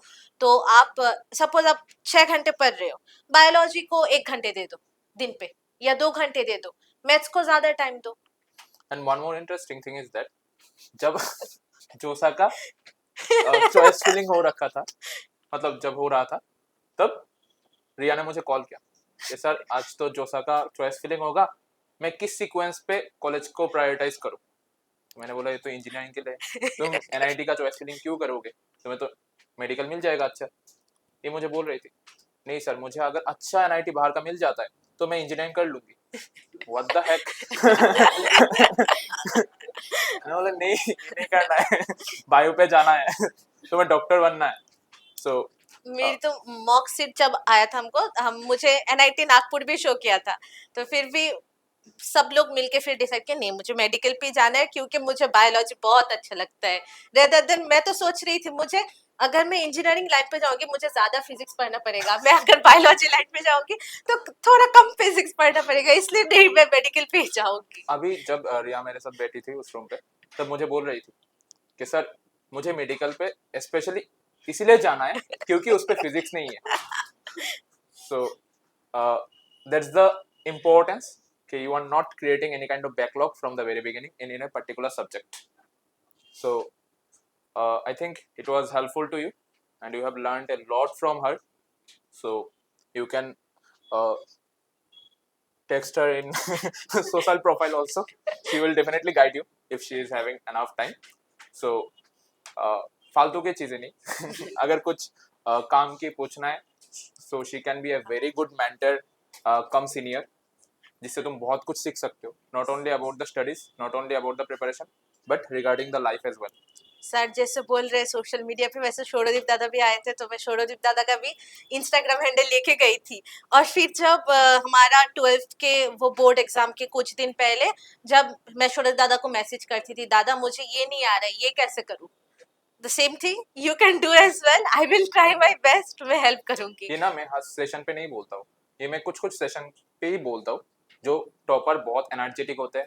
तो आप सपोज आप 6 घंटे पढ़ रहे हो, बायोलॉजी को 1 घंटे दे दो दिन पे या 2 घंटे दे दो, मैथ्स को ज्यादा टाइम दो। And one more interesting thing is that जब जोसा का चॉइस फिलिंग हो रखा था मतलब जब हो रहा था तब रिया ने मुझे कॉल किया कि सर आज तो जोसा का चॉइस फिलिंग होगा, मैं किस सीक्वेंस पे कॉलेज को प्रायोरिटाइज करूं। तो मैंने बोला ये तो इंजीनियरिंग के लिए तुम एनआईटी का चॉइस फिलिंग क्यों करोगे, तुम्हें तो मेडिकल मिल जाएगा अच्छा। ये मुझे बोल रही थी नहीं सर मुझे अगर अच्छा एनआईटी बाहर का मिल जाता है तो मैं इंजीनियरिंग कर लूंगी। व्हाट द हेक मैंने बोला नहीं ये नहीं करना है बायो पे जाना है तुम्हें डॉक्टर बनना है। सो मेरी तो मॉक सीट जब आया था हम मुझे एनआईटी नागपुर भी शो किया था तो फिर भी सब लोग मिलके फिर डिसाइड किया नहीं मुझे मेडिकल पे जाना है क्योंकि मुझे बायोलॉजी बहुत अच्छा लगता है रेदर देन मैं तो सोच रही थी मुझे अगर मैं इंजीनियरिंग लाइन पे जाऊंगी मुझे ज्यादा फिजिक्स पढ़ना पड़ेगा, मैं अगर बायोलॉजी लाइन पे जाऊंगी तो थोड़ा कम फिजिक्स पढ़ना पड़ेगा, इसलिए नहीं मैं मेडिकल पे ही जाऊंगी। अभी जब रिया मेरे साथ बैठी थी उस रूम पे तब मुझे बोल रही थी कि सर मुझे मेडिकल पे स्पेशली इसीलिए जाना है क्योंकि उस पे फिजिक्स नहीं है। सो दैट्स द इम्पोर्टेंस कि you are not creating any kind of backlog from the very beginning in a particular subject. So I think it was helpful to you and you have learned a lot from her. So you can text her in social profile also. She will definitely guide you if she is having enough time. So फालतू की चीजें नहीं अगर कुछ काम की पूछना है so she can be a very good mentor come senior जिससे तुम बहुत कुछ सीख सकते हो not only about the studies not only about the preparation but regarding the life as well. Sir जैसे बोल रहे सोशल मीडिया पे वैसे शोरोदीप दादा भी आए थे तो मैं शोरोदीप दादा का भी इंस्टाग्राम हैंडल लेके गई थी और फिर जब हमारा 12th के वो बोर्ड एग्जाम के कुछ दिन पहले जब मैं शोरोदीप दादा को मैसेज करती थी दादा मुझे ये नहीं आ रहा है ये कैसे करूँ, the same thing you can do as well, I will try my best, मैं हेल्प करूंगी। ये ना मैं हर सेशन पे नहीं बोलता हूँ, ये मैं कुछ कुछ सेशन पे ही बोलता हूँ। जो टॉपर बहुत एनर्जेटिक होते हैं,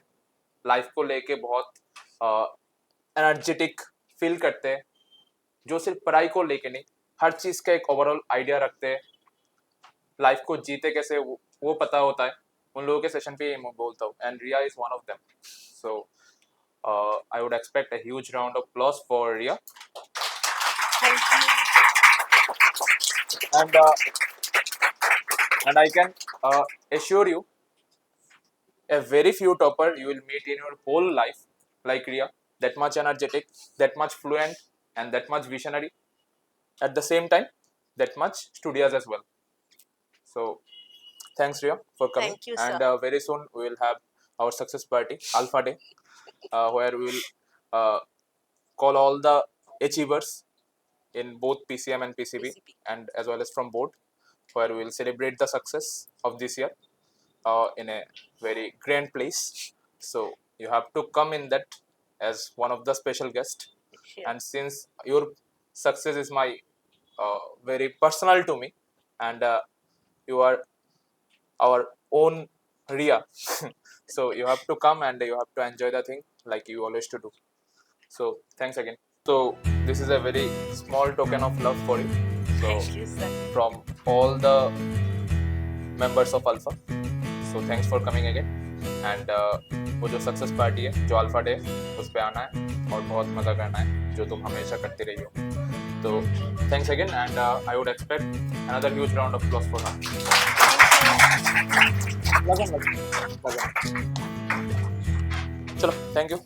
लाइफ को लेके बहुत एनर्जेटिक फील करते हैं, जो सिर्फ पढ़ाई को लेके नहीं हर चीज़ का एक ओवरऑल आइडिया रखते हैं, लाइफ को जीते कैसे वो पता होता है, उन लोगों के सेशन पे मैं बोलता हूँ and Riya is one of them. So I would expect a huge round of applause for Riya. Thank you. And I can assure you, a very few topper you will meet in your whole life like Riya, that much energetic, that much fluent, and that much visionary. At the same time, that much studious as well. So, thanks Riya for coming. Thank you, sir. And very soon we will have our success party, Alpha Day, where we will call all the achievers in both PCM and PCB, and as well as from board, where we will celebrate the success of this year in a very grand place. So you have to come in that as one of the special guests. Sure. And since your success is my very personal to me, and you are our own Riya, so you have to come and you have to enjoy the thing like you always to do. So thanks again. So this is a very small token of love for you. So Thank you, sir. from all the members of Alpha. So thanks for coming again. And वो जो success party है, जो alpha day, उस पे आना है और बहुत मज़ा करना है, जो तुम हमेशा करती रही हो. तो thanks again, and I would expect another huge round of applause for her. Thank you. लगन. चलो, thank you.